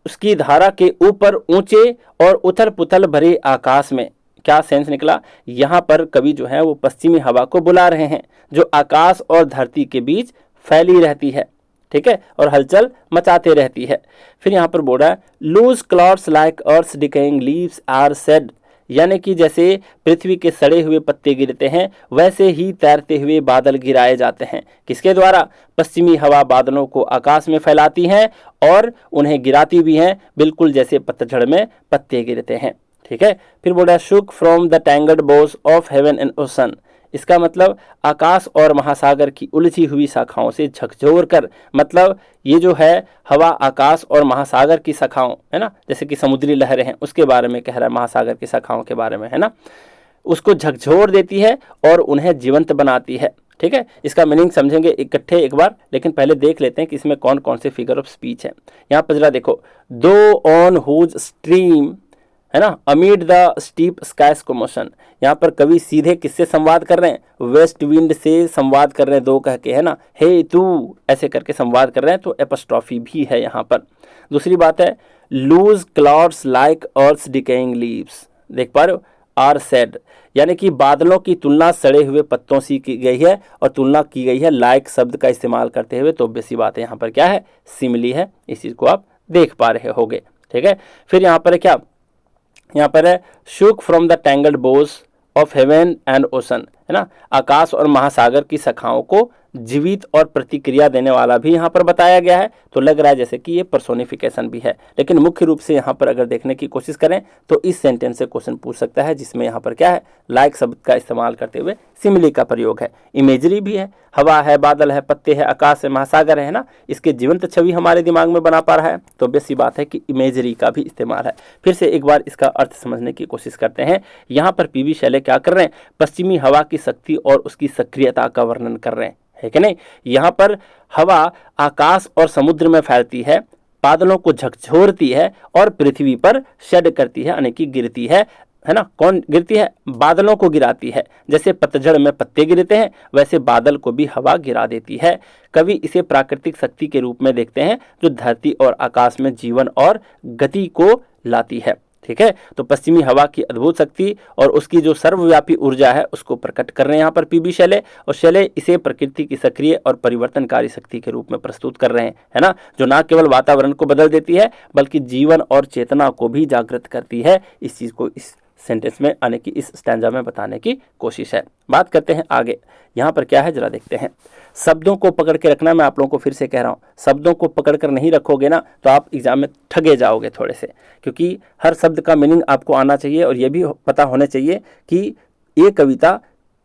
उसकी धारा के ऊपर ऊंचे और उथल पुथल भरे आकाश में। क्या सेंस निकला, यहाँ पर कवि जो है वो पश्चिमी हवा को बुला रहे हैं जो आकाश और धरती के बीच फैली रहती है। ठीक है, और हलचल मचाते रहती है। फिर यहाँ पर बोल रहा है loose clouds like earth decaying leaves are shed, यानी कि जैसे पृथ्वी के सड़े हुए पत्ते गिरते हैं वैसे ही तैरते हुए बादल गिराए जाते हैं। किसके द्वारा, पश्चिमी हवा बादलों को आकाश में फैलाती है और उन्हें गिराती भी हैं, बिल्कुल जैसे पतझड़ में पत्ते गिरते हैं। ठीक है, फिर बोल रहा है shook from the tangled boughs of heaven and ocean, इसका मतलब आकाश और महासागर की उलझी हुई शाखाओं से झकझोर कर, मतलब ये जो है हवा आकाश और महासागर की शाखाओं, है ना, जैसे कि समुद्री लहरें हैं उसके बारे में कह रहा है, महासागर की शाखाओं के बारे में, है ना, उसको झकझोर देती है और उन्हें जीवंत बनाती है। ठीक है, इसका मीनिंग समझेंगे इकट्ठे एक बार, लेकिन पहले देख लेते हैं कि इसमें कौन कौन से फिगर ऑफ स्पीच है। यहाँ पर जरा देखो, दो ऑन हुज स्ट्रीम, है ना, अमीड द स्टीप स्काइस कमोशन, यहाँ पर कवि सीधे किससे संवाद कर रहे हैं, वेस्ट विंड से संवाद कर रहे हैं, दो कह के, है ना, हे तू ऐसे करके संवाद कर रहे हैं, तो एपोस्ट्रॉफी भी है यहाँ पर। दूसरी बात है loose clouds like earth decaying leaves, देख पा रहे हो, आर सेड, यानी कि बादलों की तुलना सड़े हुए पत्तों से की गई है और तुलना की गई है लाइक शब्द का इस्तेमाल करते हुए। तो बेसी बात है यहाँ पर क्या है, सिमिली है, इस चीज़ को आप देख पा रहे होगे। ठीक है, फिर यहाँ पर है क्या, यहाँ पर है shook from the tangled boughs of heaven and ocean, है ना। आकाश और महासागर की शाखाओं को जीवित और प्रतिक्रिया देने वाला भी यहाँ पर बताया गया है। तो लग रहा है जैसे कि ये पर्सोनिफिकेशन भी है, लेकिन मुख्य रूप से यहाँ पर अगर देखने की कोशिश करें तो इस सेंटेंस से क्वेश्चन पूछ सकता है, जिसमें यहाँ पर क्या है, लाइक शब्द का इस्तेमाल करते हुए सिमिली का प्रयोग है। इमेजरी भी है, हवा है, बादल है, पत्ते है, आकाश है, महासागर है ना, इसके जीवंत छवि हमारे दिमाग में बना पा रहा है। तो ऑब्वियस सी बात है कि इमेजरी का भी इस्तेमाल है। फिर से एक बार इसका अर्थ समझने की कोशिश करते हैं। यहाँ पर पीबी शैले क्या कर रहे हैं, पश्चिमी हवा की शक्ति और उसकी सक्रियता का वर्णन कर रहे हैं, है कि नहीं। यहाँ पर हवा आकाश और समुद्र में फैलती है, बादलों को झकझोरती है और पृथ्वी पर शेड करती है, यानी कि गिरती है ना। कौन गिरती है, बादलों को गिराती है। जैसे पतझड़ में पत्ते गिरते हैं, वैसे बादल को भी हवा गिरा देती है। कवि इसे प्राकृतिक शक्ति के रूप में देखते हैं जो धरती और आकाश में जीवन और गति को लाती है। ठीक है, तो पश्चिमी हवा की अद्भुत शक्ति और उसकी जो सर्वव्यापी ऊर्जा है उसको प्रकट कर रहे हैं यहाँ पर पीबी शैले, और शैले इसे प्रकृति की सक्रिय और परिवर्तनकारी शक्ति के रूप में प्रस्तुत कर रहे हैं, है ना, जो न केवल वातावरण को बदल देती है बल्कि जीवन और चेतना को भी जागृत करती है। इस चीज को इस सेंटेंस में आने की, इस स्टैंजा में बताने की कोशिश है। बात करते हैं आगे, यहाँ पर क्या है जरा देखते हैं। शब्दों को पकड़ के रखना, मैं आप लोगों को फिर से कह रहा हूँ, शब्दों को पकड़ कर नहीं रखोगे ना तो आप एग्जाम में ठगे जाओगे थोड़े से, क्योंकि हर शब्द का मीनिंग आपको आना चाहिए और ये भी पता होने चाहिए कि ये कविता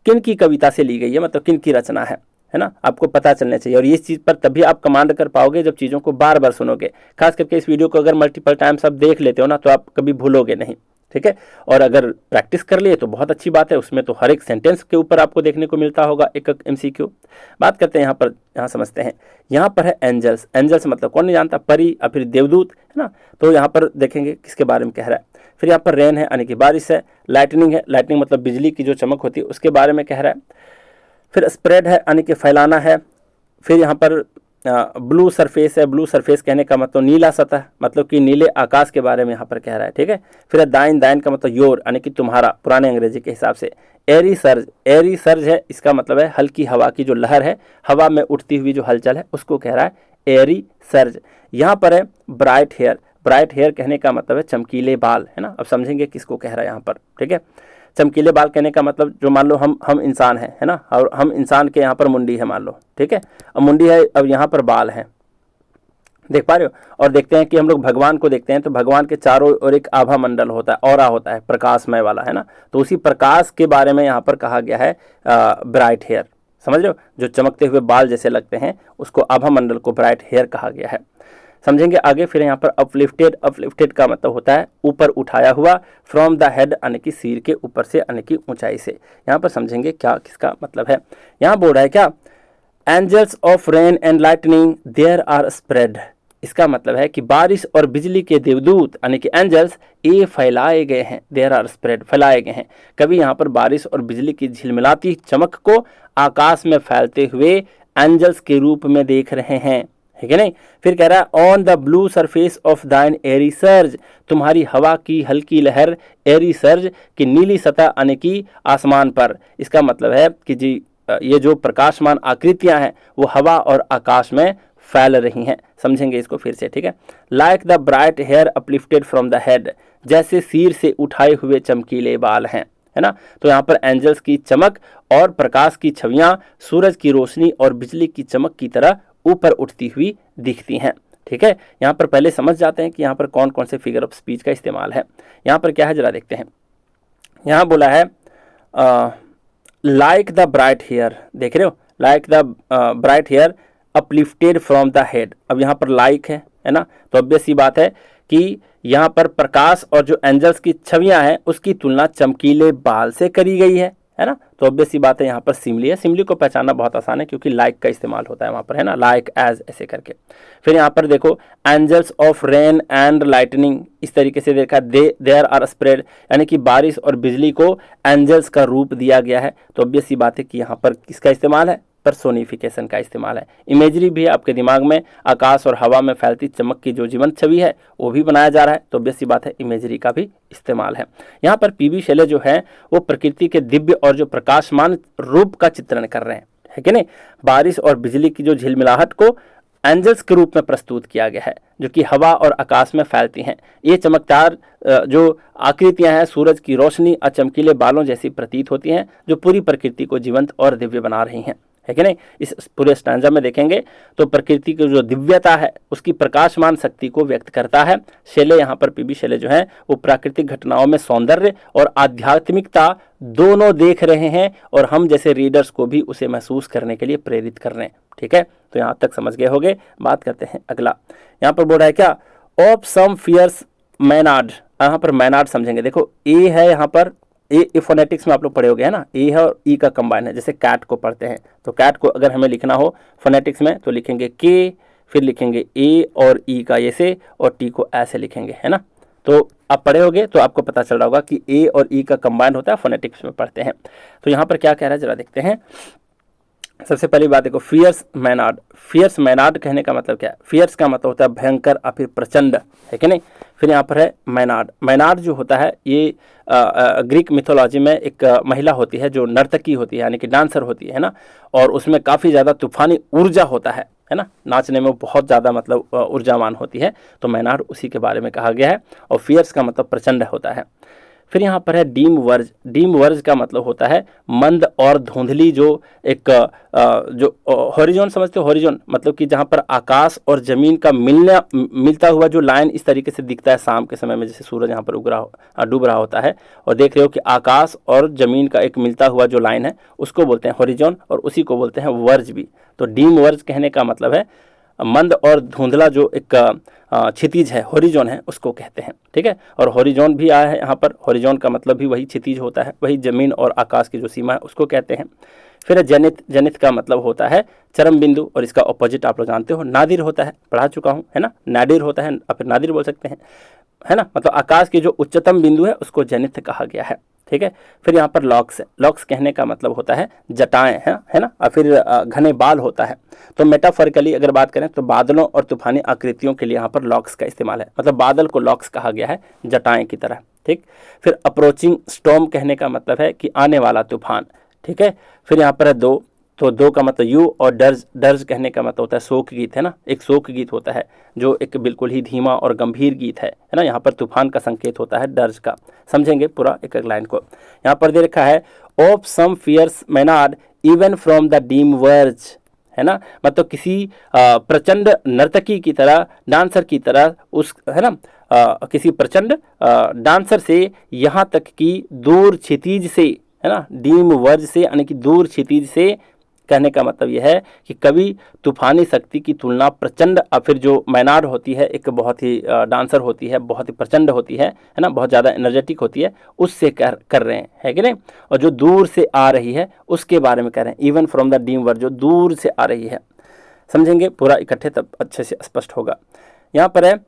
किन की कविता से ली गई है, मतलब किन की रचना है ना, आपको पता चलना चाहिए। और इस चीज़ पर तभी आप कमांड कर पाओगे जब चीज़ों को बार बार सुनोगे। खास करके इस वीडियो को अगर मल्टीपल टाइम्स आप देख लेते हो ना तो आप कभी भूलोगे नहीं, ठीक है। और अगर प्रैक्टिस कर लिए तो बहुत अच्छी बात है, उसमें तो हर एक सेंटेंस के ऊपर आपको देखने को मिलता होगा एक MCQ। बात करते हैं यहाँ समझते हैं। यहाँ पर है एंजल्स। एंजल्स मतलब कौन नहीं जानता, परी या फिर देवदूत, है ना। तो यहाँ पर देखेंगे किसके बारे में कह रहा है। फिर यहाँ पर रेन है यानी कि बारिश है, लाइटनिंग है, लाइटनिंग मतलब बिजली की जो चमक होती है उसके बारे में कह रहा है। फिर स्प्रेड है यानी कि फैलाना है। फिर यहाँ पर ब्लू सरफेस है, ब्लू सरफेस कहने का मतलब नीला सतह, मतलब कि नीले आकाश के बारे में यहाँ पर कह रहा है, ठीक है। फिर दाइन, दाइन का मतलब योर यानी कि तुम्हारा, पुराने अंग्रेजी के हिसाब से। एरी सर्ज, एरी सर्ज है, इसका मतलब है हल्की हवा की जो लहर है, हवा में उठती हुई जो हलचल है उसको कह रहा है एरी सर्ज। यहाँ पर है ब्राइट हेयर, ब्राइट हेयर कहने का मतलब है चमकीले बाल, है ना। अब समझेंगे किसको कह रहा है यहाँ पर, ठीक है। चमकीले बाल कहने का मतलब जो मान लो हम इंसान हैं, है ना, और हम इंसान के यहाँ पर मुंडी है मान लो, ठीक है। अब मुंडी है, अब यहाँ पर बाल हैं, देख पा रहे हो। और देखते हैं कि हम लोग भगवान को देखते हैं तो भगवान के चारों ओर एक आभा मंडल होता है, ऑरा होता है, प्रकाशमय वाला, है ना। तो उसी प्रकाश के बारे में यहाँ पर कहा गया है ब्राइट हेयर, समझ रहे हो, जो चमकते हुए बाल जैसे लगते हैं उसको आभा मंडल को ब्राइट हेयर कहा गया है। समझेंगे आगे। फिर यहाँ पर अपलिफ्टेड, अपलिफ्टेड का मतलब होता है ऊपर उठाया हुआ, फ्रॉम द हेड यानी कि सिर के ऊपर से, यानी कि ऊंचाई से। यहाँ पर समझेंगे क्या किसका मतलब है। यहाँ बोल रहा है क्या, angels of rain and lightning there are spread, इसका मतलब है कि बारिश और बिजली के देवदूत यानी कि एंजल्स ये फैलाए गए हैं, देयर आर स्प्रेड, फैलाए गए हैं। कभी यहाँ पर बारिश और बिजली की झिलमिलाती चमक को आकाश में फैलते हुए एंजल्स के रूप में देख रहे हैं, है कि नहीं। फिर कह रहा है on the blue surface of दाइन एरी सर्ज, तुम्हारी हवा की हल्की लहर एरी सर्ज की नीली सतह यानी कि आसमान पर। इसका मतलब है कि जी ये जो प्रकाशमान आकृतियां हैं वो हवा और आकाश में फैल रही हैं। समझेंगे इसको फिर से, ठीक है। Like the bright hair uplifted from the head, जैसे सिर से उठाए हुए चमकीले बाल हैं, है ना। तो यहाँ पर एंजल्स की चमक और प्रकाश की छवियां सूरज की रोशनी और बिजली की चमक की तरह ऊपर उठती हुई दिखती हैं, ठीक है। यहाँ पर पहले समझ जाते हैं कि यहाँ पर कौन कौन से फिगर ऑफ स्पीच का इस्तेमाल है। यहाँ पर क्या है जरा देखते हैं। यहाँ बोला है लाइक द ब्राइट हेयर, देख रहे हो, like the bright hair uplifted from the head. अब यहाँ पर लाइक है ना, तो ऑब्वियस सी बात है कि यहाँ पर प्रकाश और जो एंजल्स की छवियां हैं उसकी तुलना चमकीले बाल से करी गई है ना। तो ऑब्वियस सी बात है यहाँ पर सिमली है, सिमली को पहचानना बहुत आसान है क्योंकि लाइक का इस्तेमाल होता है वहाँ पर, है ना, लाइक एज ऐसे करके। फिर यहाँ पर देखो angels of rain and lightning, इस तरीके से देखा देयर आर स्प्रेड, यानी कि बारिश और बिजली को एंजल्स का रूप दिया गया है। तो ऑब्वियस सी बात है कि यहाँ पर किसका इस्तेमाल है, पर्सोनिफिकेशन का इस्तेमाल है। इमेजरी भी आपके दिमाग में आकाश और हवा में फैलती चमक की जो जीवंत छवि है वो भी बनाया जा रहा है, तो ऑब्वियस बात है इमेजरी का भी इस्तेमाल है। यहाँ पर पीबी शैले जो है वो प्रकृति के दिव्य और जो प्रकाशमान रूप का चित्रण कर रहे हैं, है कि नहीं। बारिश और बिजली की जो झिलमिलाहट को एंजल्स के रूप में प्रस्तुत किया गया है, जो कि हवा और आकाश में फैलती हैं। ये चमकदार जो आकृतियां हैं सूरज की रोशनी और चमकीले बालों जैसी प्रतीत होती हैं, जो पूरी प्रकृति को जीवंत और दिव्य बना रही हैं, है कि नहीं। इस पूरे स्टैंजा में देखेंगे तो प्रकृति की जो दिव्यता है उसकी प्रकाशमान शक्ति को व्यक्त करता है। शेले, यहाँ पर पीबी शेले जो है वो प्राकृतिक घटनाओं में सौंदर्य और आध्यात्मिकता दोनों देख रहे हैं, और हम जैसे रीडर्स को भी उसे महसूस करने के लिए प्रेरित कर रहे हैं। ठीक है, तो यहाँ तक समझ गए होंगे। बात करते हैं अगला। यहाँ पर बोल रहा है क्या, ऑफ सम फियर्स मैनार्ड। यहाँ पर मैनार्ड समझेंगे। देखो ए है यहाँ पर, ए फोनेटिक्स में आप लोग पढ़े होगे है ना, ए है और ई का कंबाइन है। जैसे कैट को पढ़ते हैं तो कैट को अगर हमें लिखना हो फोनेटिक्स में तो लिखेंगे के, फिर लिखेंगे ए और ई का ऐसे और टी को ऐसे लिखेंगे, है ना। तो आप पढ़े होगे तो आपको पता चल रहा होगा कि ए और ई का कंबाइन होता है, फोनेटिक्स में पढ़ते हैं। तो यहाँ पर क्या कह रहा है जरा देखते हैं। सबसे पहली बात देखो, फियर्स मैनार्ड। फियर्स मैनार्ड कहने का मतलब क्या है? फियर्स का मतलब होता है भयंकर और फिर प्रचंड, है कि नहीं। फिर यहाँ पर है मैनार्ड। मैनार्ड जो होता है ये ग्रीक मिथोलॉजी में एक महिला होती है जो नर्तकी होती है, यानी कि डांसर होती है ना, और उसमें काफ़ी ज़्यादा तूफानी ऊर्जा होता है ना, नाचने में बहुत ज़्यादा मतलब ऊर्जावान होती है। तो मैनार्ड उसी के बारे में कहा गया है। और फियर्स का मतलब प्रचंड होता है। फिर यहाँ पर है डीम वर्ज। डीम वर्ज का मतलब होता है मंद और धुंधली, जो एक जो हॉरिजॉन समझते हो, हॉरिजॉन मतलब कि जहाँ पर आकाश और ज़मीन का मिलता हुआ जो लाइन इस तरीके से दिखता है शाम के समय में, जैसे सूरज यहाँ पर डूब रहा होता है और देख रहे हो कि आकाश और ज़मीन का एक मिलता हुआ जो लाइन है उसको बोलते हैं हॉरिजॉन, और उसी को बोलते हैं वर्ज भी। तो डीम वर्ज कहने का मतलब है मंद और धुंधला जो एक क्षितिज है, हॉरिजॉन है, उसको कहते हैं। ठीक है, और हॉरिजॉन भी आया है यहाँ पर। हॉरिजॉन का मतलब भी वही क्षितिज होता है, वही जमीन और आकाश की जो सीमा है उसको कहते हैं। फिर जेनिथ। जेनिथ का मतलब होता है चरम बिंदु, और इसका ऑपोजिट आप लोग जानते हो नादिर होता है, पढ़ा चुका हूँ, है ना। नादिर होता है, फिर नादिर बोल सकते हैं, है ना। मतलब आकाश की जो उच्चतम बिंदु है उसको जेनिथ कहा गया है। ठीक है, फिर यहाँ पर लॉक्स है। लॉक्स कहने का मतलब होता है जटाएं, है ना, और फिर घने बाल होता है। तो मेटाफोरिकली अगर बात करें तो बादलों और तूफानी आकृतियों के लिए यहाँ पर लॉक्स का इस्तेमाल है, मतलब बादल को लॉक्स कहा गया है, जटाएं की तरह। ठीक, फिर अप्रोचिंग स्टॉर्म कहने का मतलब है कि आने वाला तूफान। ठीक है, फिर यहाँ पर है दो। तो दो का मतलब यू, और डर्ज। डर्ज कहने का मतलब होता है शोक गीत, है ना। एक शोक गीत होता है जो एक बिल्कुल ही धीमा और गंभीर गीत है ना। यहाँ पर तूफान का संकेत होता है डर्ज का। समझेंगे पूरा एक एक लाइन को। यहाँ पर दे रखा है of some fierce maenad even from the dim verge, है ना। मतलब किसी प्रचंड नर्तकी की तरह, डांसर की तरह उस, है ना, किसी प्रचंड डांसर से यहाँ तक कि दूर क्षितिज से, है ना, डीम वर्ज से यानी कि दूर क्षितिज से, कहने का मतलब यह है कि कभी तूफानी शक्ति की तुलना प्रचंड, और फिर जो मैनार्ड होती है एक बहुत ही डांसर होती है, बहुत ही प्रचंड होती है ना, बहुत ज़्यादा एनर्जेटिक होती है, उससे कर रहे हैं, है कि नहीं। और जो दूर से आ रही है उसके बारे में कह रहे हैं, even from the dim verge, जो दूर से आ रही है। समझेंगे पूरा इकट्ठे तब अच्छे से स्पष्ट होगा। यहाँ पर है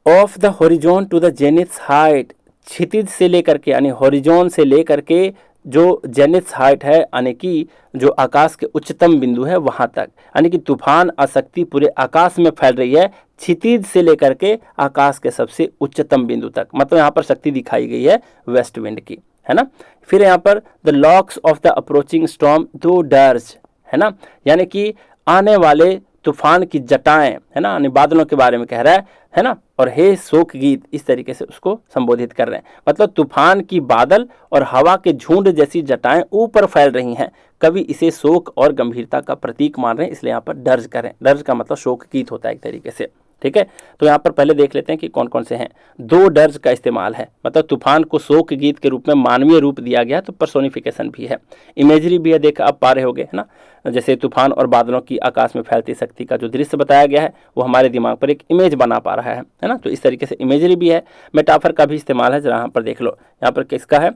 of the horizon to the zenith height. क्षितिज से लेकर के, यानी हॉरिजॉन से लेकर के जो जेनिथ हाइट है, यानी कि जो आकाश के उच्चतम बिंदु है वहाँ तक, यानी कि तूफान आसक्ति पूरे आकाश में फैल रही है, क्षितिज से लेकर के आकाश के सबसे उच्चतम बिंदु तक। मतलब यहाँ पर शक्ति दिखाई गई है वेस्ट विंड की, है ना। फिर यहाँ पर the locks of the approaching storm दो डर्ज, है ना, यानी कि आने वाले तूफान की जटाएं, है ना, यानी बादलों के बारे में कह रहा है ना। और हे शोक गीत, इस तरीके से उसको संबोधित कर रहे हैं। मतलब तूफान की बादल और हवा के झुंड जैसी जटाएं ऊपर फैल रही हैं, कवि इसे शोक और गंभीरता का प्रतीक मान रहे हैं, इसलिए यहाँ पर दर्ज करें। दर्ज का मतलब शोक गीत होता है एक तरीके से। ठीक है, तो यहाँ पर पहले देख लेते हैं कि कौन कौन से हैं। दो डर्ज का इस्तेमाल है, मतलब तूफान को शोक गीत के रूप में मानवीय रूप दिया गया, तो पर्सोनिफिकेशन भी है, इमेजरी भी है, देख आप पा रहे होगे, है ना। जैसे तूफान और बादलों की आकाश में फैलती शक्ति का जो दृश्य बताया गया है वो हमारे दिमाग पर एक इमेज बना पा रहा है ना। तो इस तरीके से इमेजरी भी है, मेटाफर का भी इस्तेमाल है। जरा यहाँ पर देख लो, यहाँ पर किसका है,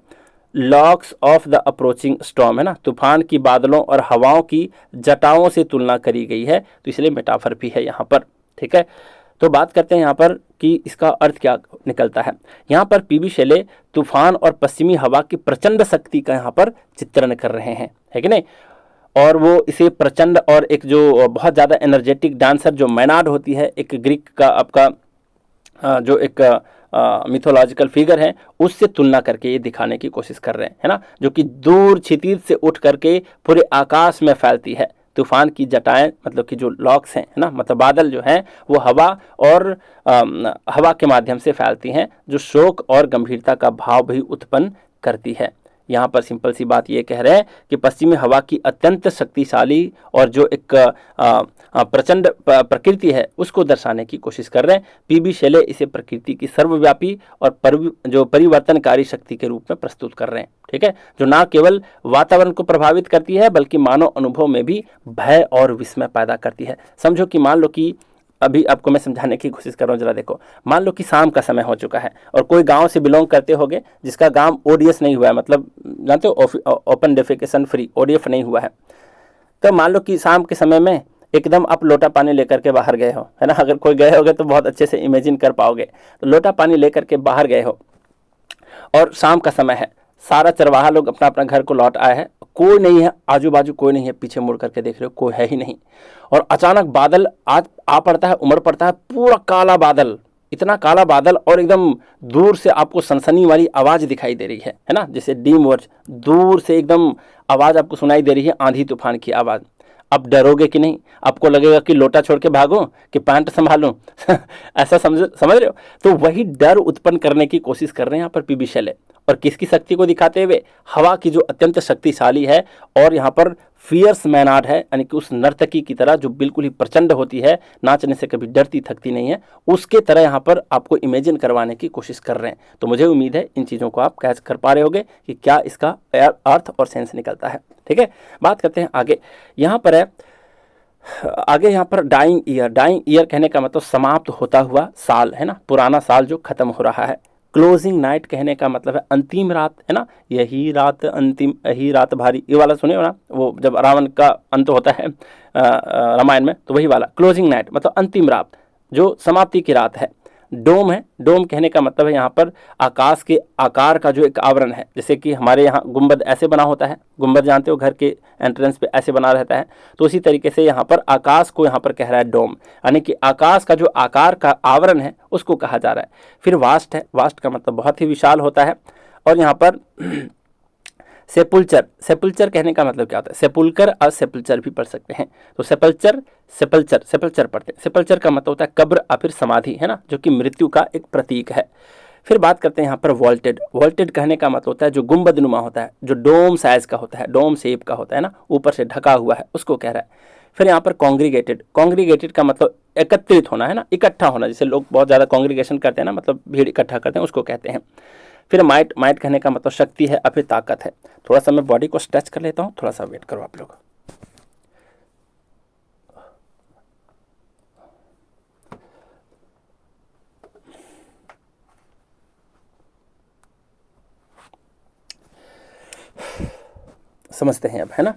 locks of the approaching storm, है ना, तूफान की बादलों और हवाओं की जटाओं से तुलना करी गई है, तो इसलिए मेटाफर भी है यहाँ पर। ठीक है, तो बात करते हैं यहाँ पर कि इसका अर्थ क्या निकलता है। यहाँ पर पीबी शेले तूफान और पश्चिमी हवा की प्रचंड शक्ति का यहाँ पर चित्रण कर रहे हैं, है कि नहीं। और वो इसे प्रचंड और एक जो बहुत ज़्यादा एनर्जेटिक डांसर जो मैनार्ड होती है, एक ग्रीक का आपका जो एक मिथोलॉजिकल फिगर है, उससे तुलना करके ये दिखाने की कोशिश कर रहे हैं, है ना, जो कि दूर क्षितिज से उठ करके पूरे आकाश में फैलती है। तूफान की जटाएं मतलब कि जो लॉक्स हैं, है ना, मतलब बादल जो हैं वो हवा और हवा के माध्यम से फैलती हैं, जो शोक और गंभीरता का भाव भी उत्पन्न करती है। यहाँ पर सिंपल सी बात ये कह रहे हैं कि पश्चिमी हवा की अत्यंत शक्तिशाली और जो एक प्रचंड प्रकृति है उसको दर्शाने की कोशिश कर रहे हैं। पीबी शेले इसे प्रकृति की सर्वव्यापी और जो परिवर्तनकारी शक्ति के रूप में प्रस्तुत कर रहे हैं। ठीक है, जो ना केवल वातावरण को प्रभावित करती है बल्कि मानव अनुभव में भी भय और विस्मय पैदा करती है। समझो कि मान लो कि अभी आपको मैं समझाने की कोशिश कर रहा हूँ, जरा देखो। मान लो कि शाम का समय हो चुका है और कोई गांव से बिलोंग करते होगे जिसका गांव ओडीएस नहीं हुआ है, मतलब जानते हो ओपन डेफिकेशन फ्री, ओडीएफ नहीं हुआ है। तो मान लो कि शाम के समय में एकदम आप लोटा पानी लेकर के बाहर गए हो, है ना। अगर कोई गए होगे तो बहुत अच्छे से इमेजिन कर पाओगे। तो लोटा पानी लेकर के बाहर गए हो और शाम का समय है, सारा चरवाहा लोग अपना अपना घर को लौट आए हैं, कोई नहीं है, आजू बाजू कोई नहीं है, पीछे मुड़ करके देख रहे हो कोई है ही नहीं। और अचानक बादल आ पड़ता है, उमड़ पड़ता है, पूरा काला बादल, इतना काला बादल, और एकदम दूर से आपको सनसनी वाली आवाज़ दिखाई दे रही है ना, जैसे डीम वर्ज, दूर से एकदम आवाज़ आपको सुनाई दे रही है, आंधी तूफान की आवाज़। अब डरोगे कि नहीं? आपको लगेगा कि लोटा छोड़ के भागो कि पैंट संभालूं ऐसा समझ रहे हो? तो वही डर उत्पन्न करने की कोशिश कर रहे हैं यहाँ पर पीबी शेले, और किसकी शक्ति को दिखाते हुए? हवा की जो अत्यंत शक्तिशाली है और यहाँ पर फियर्स मैनार्ड है, यानी कि उस नर्तकी की तरह जो बिल्कुल ही प्रचंड होती है, नाचने से कभी डरती थकती नहीं है, उसके तरह यहाँ पर आपको इमेजिन करवाने की कोशिश कर रहे हैं। तो मुझे उम्मीद है इन चीज़ों को आप कैच कर पा रहे होगे कि क्या इसका अर्थ और सेंस निकलता है। ठीक है, बात करते हैं आगे। यहाँ पर है आगे यहाँ पर डाइंग ईयर। डाइंग ईयर कहने का मतलब समाप्त होता हुआ साल, है ना, पुराना साल जो खत्म हो रहा है। क्लोजिंग नाइट कहने का मतलब है अंतिम रात, है ना, यही रात अंतिम, यही रात भारी, ये वाला सुने हो ना, वो जब रावण का अंत होता है रामायण में, तो वही वाला क्लोजिंग नाइट मतलब अंतिम रात जो समाप्ति की रात है। डोम है, डोम कहने का मतलब है यहाँ पर आकाश के आकार का जो एक आवरण है, जैसे कि हमारे यहाँ गुंबद ऐसे बना होता है, गुंबद जानते हो, घर के एंट्रेंस पे ऐसे बना रहता है, तो उसी तरीके से यहाँ पर आकाश को यहाँ पर कह रहा है डोम, यानी कि आकाश का जो आकार का आवरण है उसको कहा जा रहा है। फिर वास्ट है, वास्ट का मतलब बहुत ही विशाल होता है। और यहाँ पर सेपुल्चर, सेपुल्चर कहने का मतलब क्या होता है? सेपुलकर और सेपुल्चर भी पढ़ सकते हैं, तो सेपल्चर सेपल्चर सेपल्चर पढ़ते हैं। सेपल्चर का मतलब होता है कब्र या फिर समाधि, है ना, जो कि मृत्यु का एक प्रतीक है। फिर बात करते हैं यहाँ पर वॉल्टेड। वॉल्टेड कहने का मतलब होता है जो गुंबद नुमा होता है, जो डोम साइज का होता है, डोम शेप का होता है ना, ऊपर से ढका हुआ है, उसको कह रहा है। फिर यहाँ पर कॉन्ग्रीगेटेड, कॉन्ग्रीगेटेड का मतलब एकत्रित होना, है ना, इकट्ठा होना, जैसे लोग बहुत ज़्यादा कॉन्ग्रीगेशन करते हैं ना, मतलब भीड़ इकट्ठा करते हैं, उसको कहते हैं। फिर माइट, माइट कहने का मतलब शक्ति है या फिर ताकत है। थोड़ा सा मैं बॉडी को स्ट्रेच कर लेता हूँ, थोड़ा सा वेट करो आप लोग। समझते हैं अब, है ना।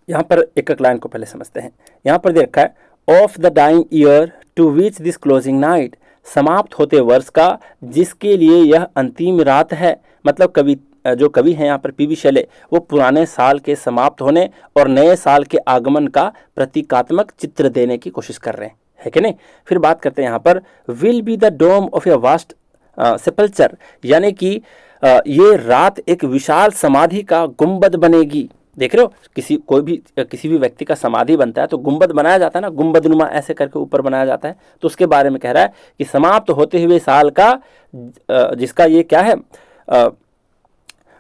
यहाँ पर एक एक लाइन को पहले समझते हैं। यहाँ पर दे रखा है of the dying year to which this closing night, समाप्त होते वर्ष का जिसके लिए यह अंतिम रात है। मतलब कवि, जो कवि हैं यहाँ पर पीबी शेले, वो पुराने साल के समाप्त होने और नए साल के आगमन का प्रतीकात्मक चित्र देने की कोशिश कर रहे हैं, है कि नहीं। फिर बात करते हैं यहाँ पर will be the dome of a vast sepulchre, यानी कि ये रात एक विशाल समाधि का गुंबद बनेगी। देख रहे हो, किसी भी व्यक्ति का समाधि बनता है तो गुंबद बनाया जाता है ना, गुंबद नुमा ऐसे करके ऊपर बनाया जाता है। तो उसके बारे में कह रहा है कि समाप्त होते हुए साल का जिसका ये क्या है,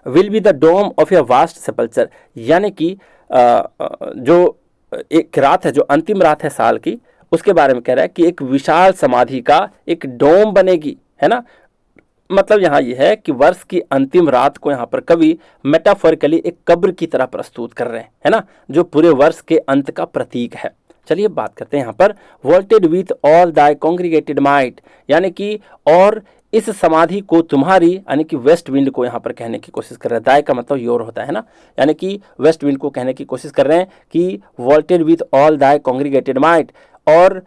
will be the dome of a vast sepulchre, यानी कि जो एक रात है, जो अंतिम रात है साल की, उसके बारे में कह रहा है कि एक विशाल समाधि का एक डोम बनेगी, है ना। मतलब यहाँ ये है कि वर्ष की अंतिम रात को यहाँ पर कवि मेटाफोरिकली एक कब्र की तरह प्रस्तुत कर रहे हैं, है ना, जो पूरे वर्ष के अंत का प्रतीक है। चलिए बात करते हैं यहाँ पर vaulted with all thy congregated might, यानी कि और इस समाधि को तुम्हारी, यानी कि वेस्ट विंड को यहाँ पर कहने की कोशिश कर रहे हैं। दाई का मतलब योर होता है ना, यानी कि वेस्ट विंड को कहने की कोशिश कर रहे हैं कि vaulted with all thy congregated might, और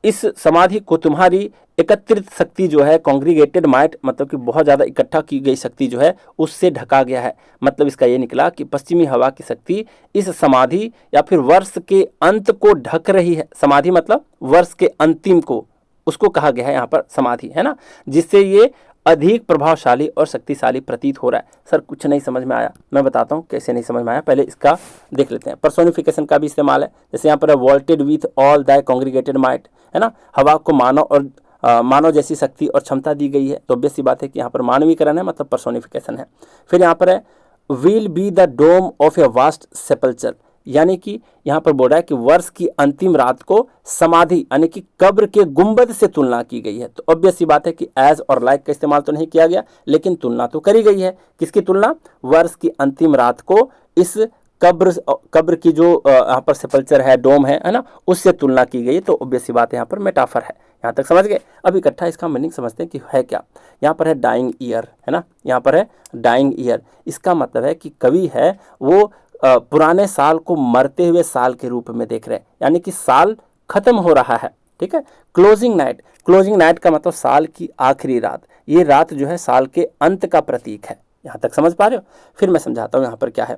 इस समाधि को तुम्हारी एकत्रित शक्ति जो है, कॉन्ग्रीगेटेड माइट मतलब कि बहुत ज़्यादा इकट्ठा की गई शक्ति जो है उससे ढका गया है। मतलब इसका ये निकला कि पश्चिमी हवा की शक्ति इस समाधि या फिर वर्ष के अंत को ढक रही है। समाधि मतलब वर्ष के अंतिम को, उसको कहा गया है यहाँ पर समाधि, है ना, जिससे ये अधिक प्रभावशाली और शक्तिशाली प्रतीत हो रहा है। सर कुछ नहीं समझ में आया, मैं बताता हूँ कैसे नहीं समझ में आया, पहले इसका देख लेते हैं। पर्सोनिफिकेशन का भी इस्तेमाल है, जैसे यहाँ पर है vaulted with all the congregated might, है ना, हवा को मानव और मानव जैसी शक्ति और क्षमता दी गई है। तो ऑब्वियस सी बात है कि यहाँ पर मानवीकरण है, मतलब पर्सोनिफिकेशन है। फिर यहाँ पर है will be the dome of a vast sepulchre, यानी कि यहाँ पर बोल रहा है कि वर्ष की अंतिम रात को समाधि यानी कि कब्र के गुंबद से तुलना की गई है। तो ऑब्वियस सी बात है कि एज और लाइक का इस्तेमाल तो नहीं किया गया, लेकिन तुलना तो करी गई है। किसकी तुलना? वर्ष की अंतिम रात को इस कब्र की जो यहाँ पर सेपल्चर है, डोम है ना, उससे तुलना की गई। तो ऑब्वियस सी बात है यहाँ पर मेटाफर है। यहाँ तक समझ गए? अब इकट्ठा इसका मीनिंग समझते हैं कि है क्या। यहाँ पर है डाइंग ईयर, है ना, यहाँ पर है डाइंग ईयर। इसका मतलब है कि कवि है वो पुराने साल को मरते हुए साल के रूप में देख रहे हैं, यानी कि साल खत्म हो रहा है। ठीक है। क्लोजिंग नाइट, क्लोजिंग नाइट का मतलब साल की आखिरी रात। ये रात जो है साल के अंत का प्रतीक है। यहाँ तक समझ पा रहे हो? फिर मैं समझाता हूँ यहाँ पर क्या है।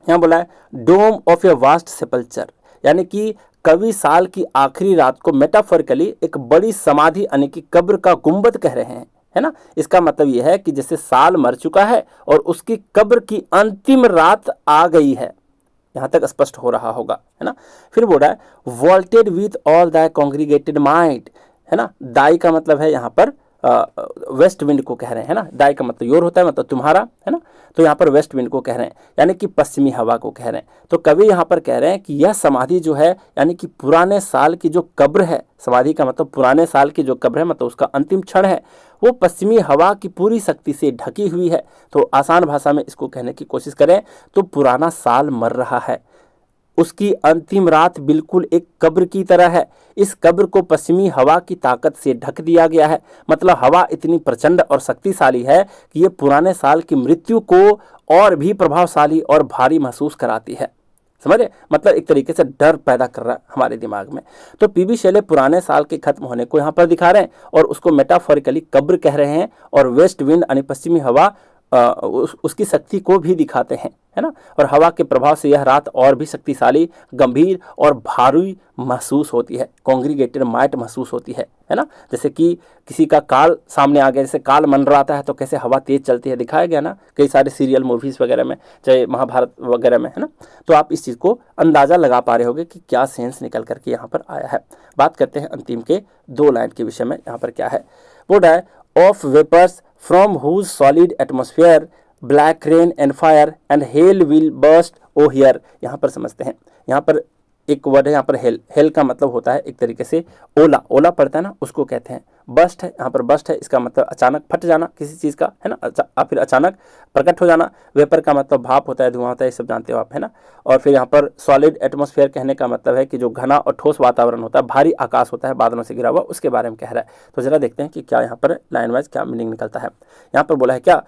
यहाँ बोला है डोम ऑफ ए वास्ट सेपल्चर, यानी कि कवि साल की आखिरी रात को मेटाफोरिकली एक बड़ी समाधि यानी कि कब्र का गुंबद कह रहे हैं, है ना। इसका मतलब यह है कि जैसे साल मर चुका है और उसकी कब्र की अंतिम रात आ गई है। यहाँ तक स्पष्ट हो रहा होगा, है ना। फिर बोल रहा है vaulted with all the congregated might, है ना। दाई का मतलब है यहाँ पर वेस्ट विंड को कह रहे हैं, है ना। दाई का मतलब योर होता है, मतलब तुम्हारा, है ना। तो यहाँ पर वेस्ट विंड को कह रहे हैं, यानी कि पश्चिमी हवा को कह रहे हैं। तो कवि यहाँ पर कह रहे हैं कि यह समाधि जो है यानी कि पुराने साल की जो कब्र है, समाधि का मतलब पुराने साल की जो कब्र है, मतलब उसका अंतिम क्षण है, वो पश्चिमी हवा की पूरी शक्ति से ढकी हुई है। तो आसान भाषा में इसको कहने की कोशिश करें तो पुराना साल मर रहा है, उसकी अंतिम रात बिल्कुल एक कब्र की तरह है। इस कब्र को पश्चिमी हवा की ताकत से ढक दिया गया है, मतलब हवा इतनी प्रचंड और शक्तिशाली है कि ये पुराने साल की मृत्यु को और भी प्रभावशाली और भारी महसूस कराती है। समझे? मतलब एक तरीके से डर पैदा कर रहा है हमारे दिमाग में। तो पीबी शैले पुराने साल के खत्म होने को यहाँ पर दिखा रहे हैं और उसको मेटाफोरिकली कब्र कह रहे हैं, और वेस्ट विंड यानी पश्चिमी हवा उसकी शक्ति को भी दिखाते हैं, है ना। और हवा के प्रभाव से यह रात और भी शक्तिशाली, गंभीर और भारी महसूस होती है, कॉन्ग्रीगेटेड माइट महसूस होती है ना। जैसे कि किसी का काल सामने आ गया, जैसे काल मंडराता है तो कैसे हवा तेज चलती है, दिखाया गया ना कई सारे सीरियल मूवीज़ वगैरह में, चाहे महाभारत वगैरह में, है ना। तो आप इस चीज़ को अंदाज़ा लगा पा रहे होगे कि क्या सेंस निकल करके यहाँ पर आया है। बात करते हैं अंतिम के 2 लाइन के विषय में। यहाँ पर क्या है, वो है of vapours from whose solid atmosphere black rain and fire and hail will burst oh here। यहाँ पर समझते हैं, यहाँ पर एक वर्ड है यहाँ पर हेल। हेल का मतलब होता है एक तरीके से ओला, ओला पड़ता है ना, उसको कहते हैं। बस्ट है, यहाँ पर बस्ट है, इसका मतलब अचानक फट जाना किसी चीज़ का, है ना, फिर अचानक प्रकट हो जाना। वेपर का मतलब भाप होता है, धुआं होता है, ये सब जानते हो आप, है ना। और फिर यहाँ पर सॉलिड एटमॉस्फेयर कहने का मतलब है कि जो घना और ठोस वातावरण होता है, भारी आकाश होता है बादलों से घिरा हुआ, उसके बारे में कह रहा है। तो जरा देखते हैं कि क्या यहाँ पर लाइन वाइज क्या मीनिंग निकलता है। यहाँ पर बोला है क्या,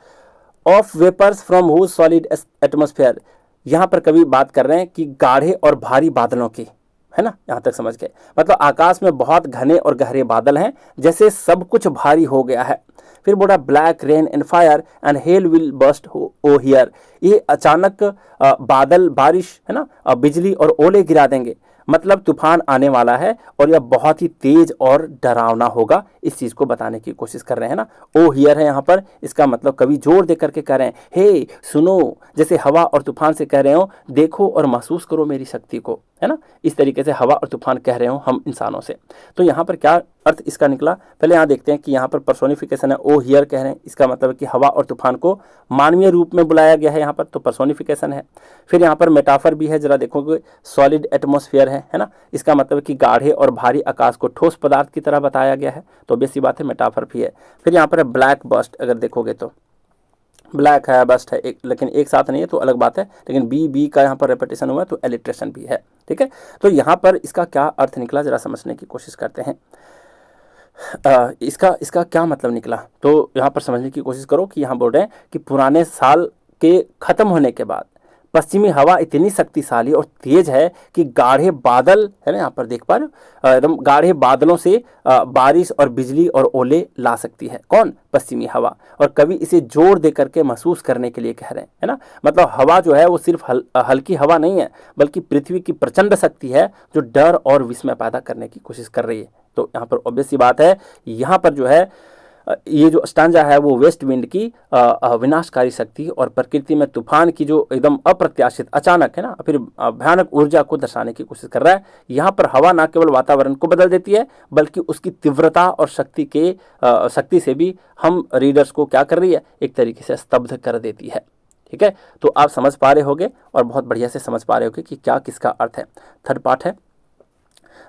of vapours from whose solid atmosphere. यहाँ पर कभी बात कर रहे हैं कि गाढ़े और भारी बादलों की, है ना। यहाँ तक समझ गए, मतलब आकाश में बहुत घने और गहरे बादल हैं, जैसे सब कुछ भारी हो गया है। फिर बोला black rain and fire and hail will burst oh hear. ये अचानक बादल, बारिश, है ना, बिजली और ओले गिरा देंगे, मतलब तूफान आने वाला है और यह बहुत ही तेज और डरावना होगा। इस चीज़ को बताने की कोशिश कर रहे हैं ना। ओ हियर है यहाँ पर, इसका मतलब कवि जोर दे करके कह रहे हैं, हे सुनो, जैसे हवा और तूफान से कह रहे हो देखो और महसूस करो मेरी शक्ति को, है ना। इस तरीके से हवा और तूफान कह रहे हो हम इंसानों से। तो यहाँ पर क्या अर्थ इसका निकला, पहले यहाँ देखते हैं कि यहाँ पर पर्सोनिफिकेशन है, ओ हियर कह रहे हैं, इसका मतलब है कि हवा और तूफान को मानवीय रूप में बुलाया गया है यहाँ पर, तो पर्सोनिफिकेशन है। फिर यहाँ पर मेटाफर भी है, जरा देखोगे सॉलिड एटमॉस्फेयर है ना, इसका मतलब है कि गाढ़े और भारी आकाश को ठोस पदार्थ की तरह बताया गया है, तो बेसी बात है मेटाफर भी है। फिर यहाँ पर है ब्लैक बस्ट, अगर देखोगे तो ब्लैक है, बस्ट है, एक लेकिन एक साथ नहीं है तो अलग बात है, लेकिन बी का यहाँ पर रेपिटेशन हुआ है तो एलिट्रेशन भी है। ठीक है, तो यहाँ पर इसका क्या अर्थ निकला जरा समझने की कोशिश करते हैं। इसका क्या मतलब निकला, तो यहाँ पर समझने की कोशिश करो कि यहाँ बोल रहे हैं कि पुराने साल के खत्म होने के बाद पश्चिमी हवा इतनी शक्तिशाली और तेज है कि गाढ़े बादल, है ना, यहाँ पर देख पा रहे हो, एकदम गाढ़े बादलों से बारिश और बिजली और ओले ला सकती है। कौन? पश्चिमी हवा। और कवि इसे जोर दे करके महसूस करने के लिए कह रहे हैं, है ना। मतलब हवा जो है वो सिर्फ हल्की हवा नहीं है, बल्कि पृथ्वी की प्रचंड शक्ति है जो डर और विस्मय पैदा करने की कोशिश कर रही है। तो यहाँ पर ऑब्वियस सी बात है, यहाँ पर जो है ये जो स्टांजा है वो वेस्ट विंड की विनाशकारी शक्ति और प्रकृति में तूफान की जो एकदम अप्रत्याशित अचानक है ना फिर भयानक ऊर्जा को दर्शाने की कोशिश कर रहा है। यहाँ पर हवा न केवल वातावरण को बदल देती है बल्कि उसकी तीव्रता और शक्ति से भी हम रीडर्स को क्या कर रही है, एक तरीके से स्तब्ध कर देती है। ठीक है, तो आप समझ पा रहे होगे और बहुत बढ़िया से समझ पा रहे होगे कि क्या किसका अर्थ है। थर्ड पार्ट है,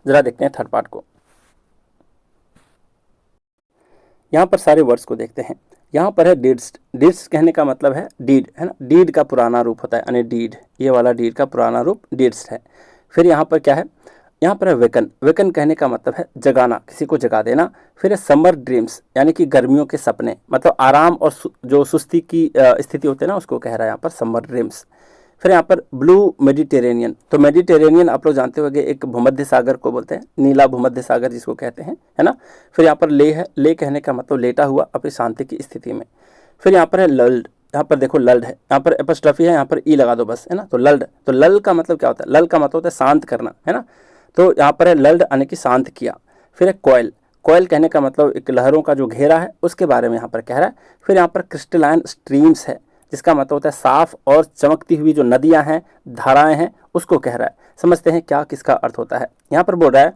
जरा देखते हैं थर्ड पार्ट को। यहाँ पर सारे वर्ड्स को देखते हैं। यहाँ पर है डिड्स। डिड्स कहने का मतलब है डीड, है ना, डीड का पुराना रूप होता है, यानी डीड, ये वाला डीड का पुराना रूप डिड्स है। फिर यहाँ पर क्या है, यहाँ पर है वेकन। वेकन कहने का मतलब है जगाना, किसी को जगा देना। फिर है समर ड्रीम्स, यानी कि गर्मियों के सपने, मतलब आराम और जो सुस्ती की स्थिति होती है ना उसको कह रहा है यहाँ पर समर ड्रीम्स। फिर यहाँ पर ब्लू मेडिटेरेनियन, तो मेडिटेरेनियन आप लोग जानते होंगे एक भूमध्य सागर को बोलते हैं, नीला भूमध्य सागर जिसको कहते हैं, है ना। फिर यहाँ पर ले है, ले कहने का मतलब लेटा हुआ अपनी शांति की स्थिति में। फिर यहाँ पर है लल्ड, यहाँ पर देखो लल्ड है, यहाँ पर एपस्ट्रफी है, यहाँ पर ई लगा दो बस, है ना। तो लल्ड, तो लल का मतलब क्या होता है, लल का मतलब होता है शांत करना, है ना। तो यहाँ पर है लल्ड यानी कि शांत किया। फिर है कोयल, कोयल कहने का मतलब एक लहरों का जो घेरा है उसके बारे में यहाँ पर कह रहा है। फिर यहाँ पर क्रिस्टलाइन स्ट्रीम्स है, जिसका मतलब होता है साफ और चमकती हुई जो नदियां हैं, धाराएं हैं, उसको कह रहा है। समझते हैं क्या किसका अर्थ होता है। यहाँ पर बोल रहा है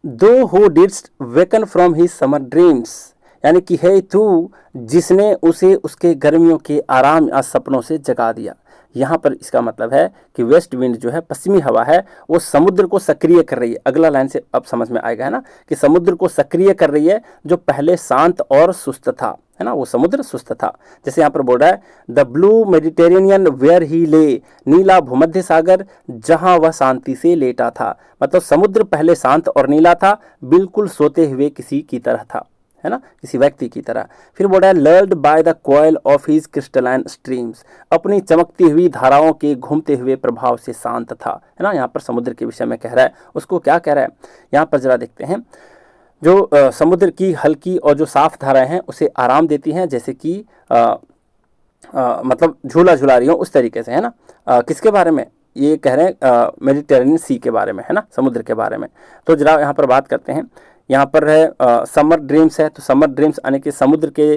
thou who didst waken from his summer dreams, यानी कि है तू जिसने उसे उसके गर्मियों के आराम या सपनों से जगा दिया। यहाँ पर इसका मतलब है कि वेस्ट विंड जो है, पश्चिमी हवा है, वो समुद्र को सक्रिय कर रही है। अगला लाइन से अब समझ में आएगा, है ना, कि समुद्र को सक्रिय कर रही है जो पहले शांत और सुस्त था, है ना, वो समुद्र सुस्त था। जैसे यहाँ पर बोल रहा है the blue Mediterranean where he lay, नीला भूमध्य सागर जहां वह शांति से लेटा था। मतलब समुद्र पहले शांत और नीला था, बिल्कुल सोते हुए किसी की तरह था, है ना, किसी व्यक्ति की तरह। फिर बोल रहा है lulled by the coil of his crystalline streams, अपनी चमकती हुई धाराओं के घूमते हुए प्रभाव से शांत था, है ना। यहाँ पर समुद्र के विषय में कह रहा है, उसको क्या कह रहा है यहाँ पर जरा देखते हैं। जो समुद्र की हल्की और जो साफ धाराएं हैं उसे आराम देती हैं, जैसे कि मतलब झूला झुला रही हो उस तरीके से, है ना। किसके बारे में ये कह रहे हैं, मेडिटेरेनियन सी के बारे में, है ना, समुद्र के बारे में। तो जरा यहाँ पर बात करते हैं। यहाँ पर है समर ड्रीम्स है, तो समर ड्रीम्स यानी कि समुद्र के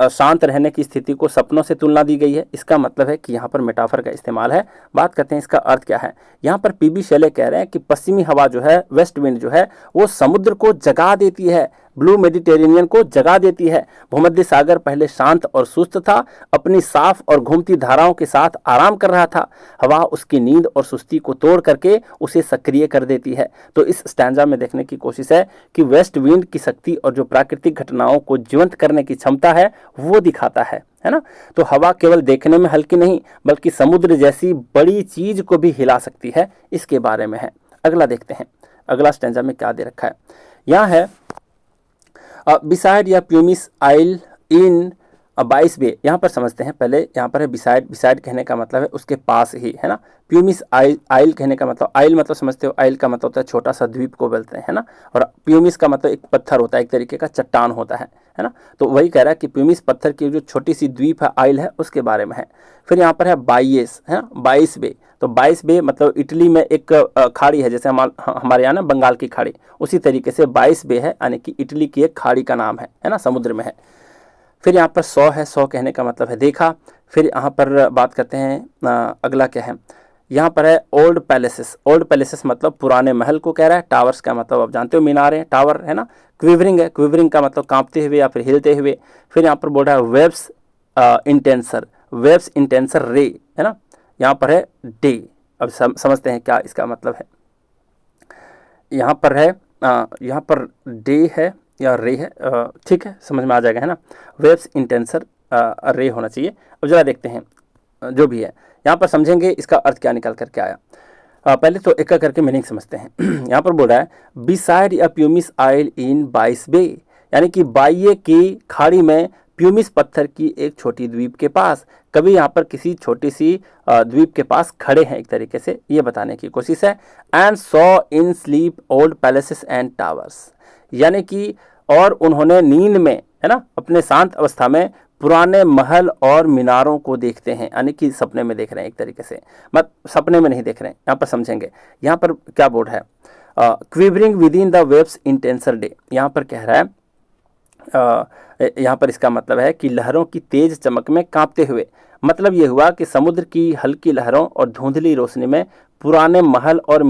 शांत रहने की स्थिति को सपनों से तुलना दी गई है। इसका मतलब है कि यहाँ पर मेटाफर का इस्तेमाल है। बात करते हैं इसका अर्थ क्या है। यहाँ पर पीबी शेले कह रहे हैं कि पश्चिमी हवा जो है, वेस्ट विंड जो है, वो समुद्र को जगा देती है, ब्लू मेडिटेरेनियन को जगा देती है। भूमध्य सागर पहले शांत और सुस्त था, अपनी साफ और घूमती धाराओं के साथ आराम कर रहा था। हवा उसकी नींद और सुस्ती को तोड़ करके उसे सक्रिय कर देती है। तो इस स्टैंजा में देखने की कोशिश है कि वेस्ट विंड की शक्ति और जो प्राकृतिक घटनाओं को जीवंत करने की क्षमता है वो दिखाता है ना। तो हवा केवल देखने में हल्की नहीं बल्कि समुद्र जैसी बड़ी चीज को भी हिला सकती है, इसके बारे में है। अगला देखते हैं, अगला स्टैंजा में क्या दे रखा है। यहाँ है बिसाइड या प्यूमिस आइल इन 22 बे। यहाँ पर समझते हैं पहले, यहाँ पर है बिसाइड। बिसाइड कहने का मतलब है उसके पास ही, है ना। प्यूमिस आइल, आइल कहने का मतलब, आइल मतलब समझते हो, आइल का मतलब होता है छोटा सा द्वीप को बोलते हैं, है ना। और प्यूमिस का मतलब एक पत्थर होता है, एक तरीके का चट्टान होता है ना। तो वही कह रहा है कि प्यूमिस पत्थर की जो छोटी सी द्वीप है, आइल है, उसके बारे में है। फिर यहाँ पर है बाइस, है ना, 22 बे। तो 22 बे मतलब इटली में एक खाड़ी है, जैसे हमारे यहाँ ना बंगाल की खाड़ी, उसी तरीके से 22 बे है, यानी कि इटली की एक खाड़ी का नाम है ना, समुद्र में है। फिर यहाँ पर 100 है, 100 कहने का मतलब है देखा। फिर यहाँ पर बात करते हैं अगला क्या है। यहाँ पर है ओल्ड पैलेसेस। ओल्ड पैलेसेस मतलब पुराने महल को कह रहा है। टावर्स का मतलब आप जानते हो, मीनारें, टावर, है ना। क्विवरिंग है, क्विवरिंग का मतलब कांपते हुए या फिर हिलते हुए। फिर यहाँ पर बोल रहा है वेव्स इंटेंसर, वेव्स इंटेंसर रे, है ना। यहाँ पर है डे। अब समझते हैं क्या इसका मतलब है। यहाँ पर है यहाँ पर डे है या रे है, ठीक है, समझ में आ जाएगा, है ना। वेव्स इंटेंसर रे होना चाहिए। अब जरा देखते हैं जो भी है, यहाँ पर समझेंगे इसका अर्थ क्या निकल करके आया। पहले तो एक करके मीनिंग समझते हैं। यहाँ पर बोल रहा है बिसाइड या प्यूमिस आइल इन 22 बे, यानी कि बाइये की खाड़ी में प्यूमिस पत्थर की एक छोटी द्वीप के पास, कभी यहाँ पर किसी छोटी सी द्वीप के पास खड़े हैं, एक तरीके से ये बताने की कोशिश है। And saw in sleep old palaces and towers, यानी कि और उन्होंने नींद में, है ना, अपने शांत अवस्था में पुराने महल और मीनारों को देखते हैं, यानी कि सपने में देख रहे हैं, एक तरीके से, मत सपने में नहीं देख रहे हैं। यहाँ पर समझेंगे, यहाँ पर क्या बोर्ड है, quivering within the waves intenser day. यहाँ पर कह रहा है यहाँ पर इसका मतलब है कि लहरों की तेज चमक में कांपते हुए। मतलब ये हुआ कि समुद्र की हल्की लहरों और धुंधली रोशनी में पुराने महल और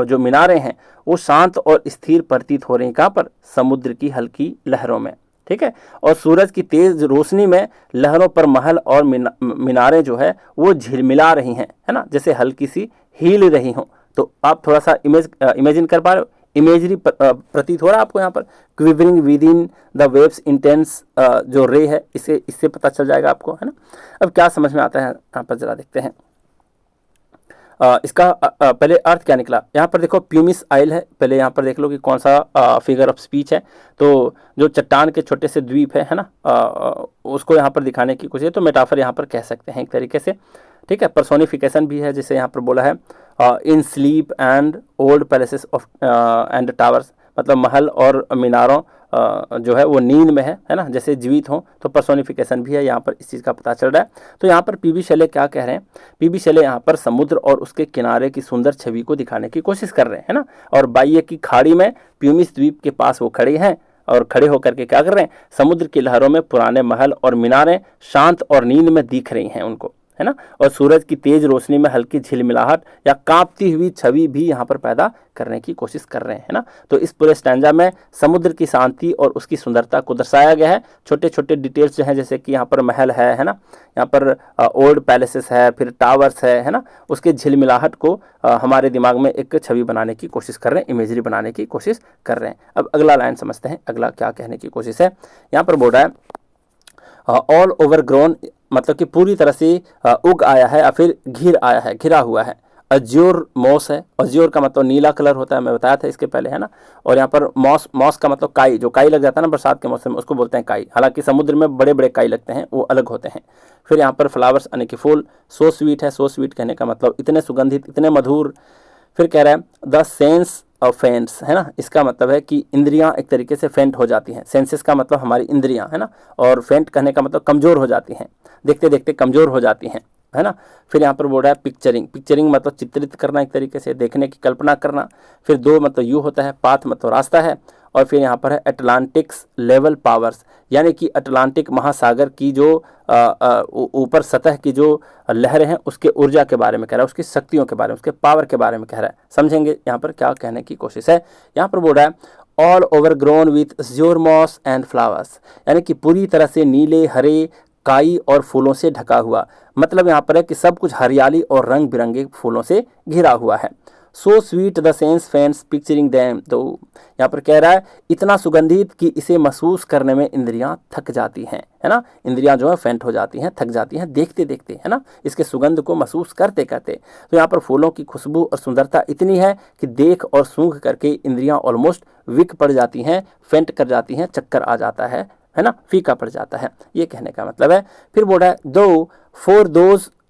जो मीनारें हैं वो शांत और स्थिर प्रतीत हो रही। कहाँ पर? समुद्र की हल्की लहरों में। ठीक है। और सूरज की तेज रोशनी में लहरों पर महल और मीनारें जो है वो झिलमिला रही हैं, है ना, जैसे हल्की सी हिल रही हों। तो आप थोड़ा सा इमेजिन कर पा रहे हो? इमेजरी प्रतीत हो रहा है आपको यहाँ पर। Quivering within the waves intense जो रे है, इससे पता चल जाएगा आपको, है ना। अब क्या समझ में आता है यहाँ पर जरा देखते हैं। इसका पहले अर्थ क्या निकला। यहाँ पर देखो प्यूमिस आइल है, पहले यहाँ पर देख लो कि कौन सा फिगर ऑफ स्पीच है। तो जो चट्टान के छोटे से द्वीप है ना, उसको यहाँ पर दिखाने की कोशिश है। तो मेटाफर यहाँ पर कह सकते हैं एक तरीके से। ठीक है। पर्सोनिफिकेशन भी है, जिसे यहाँ पर बोला है in sleep and old palaces of and towers, मतलब महल और मीनारों जो है वो नींद में है ना, जैसे जीवित हों। तो पर्सोनिफिकेशन भी है यहाँ पर, इस चीज़ का पता चल रहा है। तो यहाँ पर पीबी शैले क्या कह रहे हैं? पीबी शैले यहाँ पर समुद्र और उसके किनारे की सुंदर छवि को दिखाने की कोशिश कर रहे हैं, है ना। और बाह्य की खाड़ी में प्यूमिस द्वीप के पास वो खड़े हैं, और खड़े होकर के क्या कर रहे हैं? समुद्र की लहरों में पुराने महल और मीनारें शांत और नींद में दिख रही हैं उनको, है ना। और सूरज की तेज रोशनी में हल्की झिलमिलाहट या कांपती हुई छवि भी यहाँ पर पैदा करने की कोशिश कर रहे हैं, है ना। तो इस पूरे स्टैंजा में समुद्र की शांति और उसकी सुंदरता को दर्शाया गया है। छोटे छोटे डिटेल्स जो हैं, जैसे कि यहाँ पर महल है ना, यहाँ पर ओल्ड पैलेसेस है, फिर टावर्स है ना, उसके झिलमिलाहट को हमारे दिमाग में एक छवि बनाने की कोशिश कर रहे हैं, इमेजरी बनाने की कोशिश कर रहे हैं। अब अगला लाइन समझते हैं, अगला क्या कहने की कोशिश है। यहाँ पर बोल रहा है ऑल ओवर ग्रोन, मतलब कि पूरी तरह से उग आया है या फिर घिर आया है, घिरा हुआ है। अज्योर मॉस है, अज्योर का मतलब नीला कलर होता है, मैं बताया था इसके पहले, है ना। और यहाँ पर मॉस का मतलब काई, जो काई लग जाता है ना बरसात के मौसम में, उसको बोलते हैं काई। हालांकि समुद्र में बड़े बड़े काई लगते हैं, वो अलग होते हैं। फिर यहाँ पर फ्लावर्स यानी कि फूल, सो स्वीट है, सो स्वीट कहने का मतलब इतने सुगंधित, इतने मधुर। फिर कह रहा है द सेंस ऑफ फेंट्स, है ना, इसका मतलब है कि इंद्रियां एक तरीके से फेंट हो जाती हैं। सेंसेस का मतलब हमारी इंद्रियां, है ना, और फेंट कहने का मतलब कमज़ोर हो जाती हैं, देखते देखते कमज़ोर हो जाती हैं, है ना। फिर यहाँ पर बोल रहा है पिक्चरिंग, पिक्चरिंग मतलब चित्रित करना, एक तरीके से देखने की कल्पना करना। फिर दो मतलब यू होता है, पाथ मतलब रास्ता है। और फिर यहाँ पर है अटलांटिक्स लेवल पावर्स, यानी कि अटलांटिक महासागर की जो ऊपर सतह की जो लहरें हैं उसके ऊर्जा के बारे में कह रहा है, उसकी शक्तियों के बारे में, उसके पावर के बारे में कह रहा है। समझेंगे यहाँ पर क्या कहने की कोशिश है। यहाँ पर बोल रहा है all overgrown with azure moss and flowers, यानी कि पूरी तरह से नीले हरे काई और फूलों से ढका हुआ। मतलब यहाँ पर है कि सब कुछ हरियाली और रंग बिरंगे फूलों से घिरा हुआ है। So sweet the sense fans picturing them, तो यहाँ पर कह रहा है इतना सुगंधित कि इसे महसूस करने में इंद्रियां थक जाती हैं, है ना। इंद्रियां जो है फेंट हो जाती हैं, थक जाती हैं देखते देखते, है ना, इसके सुगंध को महसूस करते करते। तो यहाँ पर फूलों की खुशबू और सुंदरता इतनी है कि देख और सूंघ करके इंद्रियां ऑलमोस्ट विक पड़ जाती हैं, फेंट कर जाती हैं, चक्कर आ जाता है ना, फीका पड़ जाता है, ये कहने का मतलब है। फिर बोल रहा है thou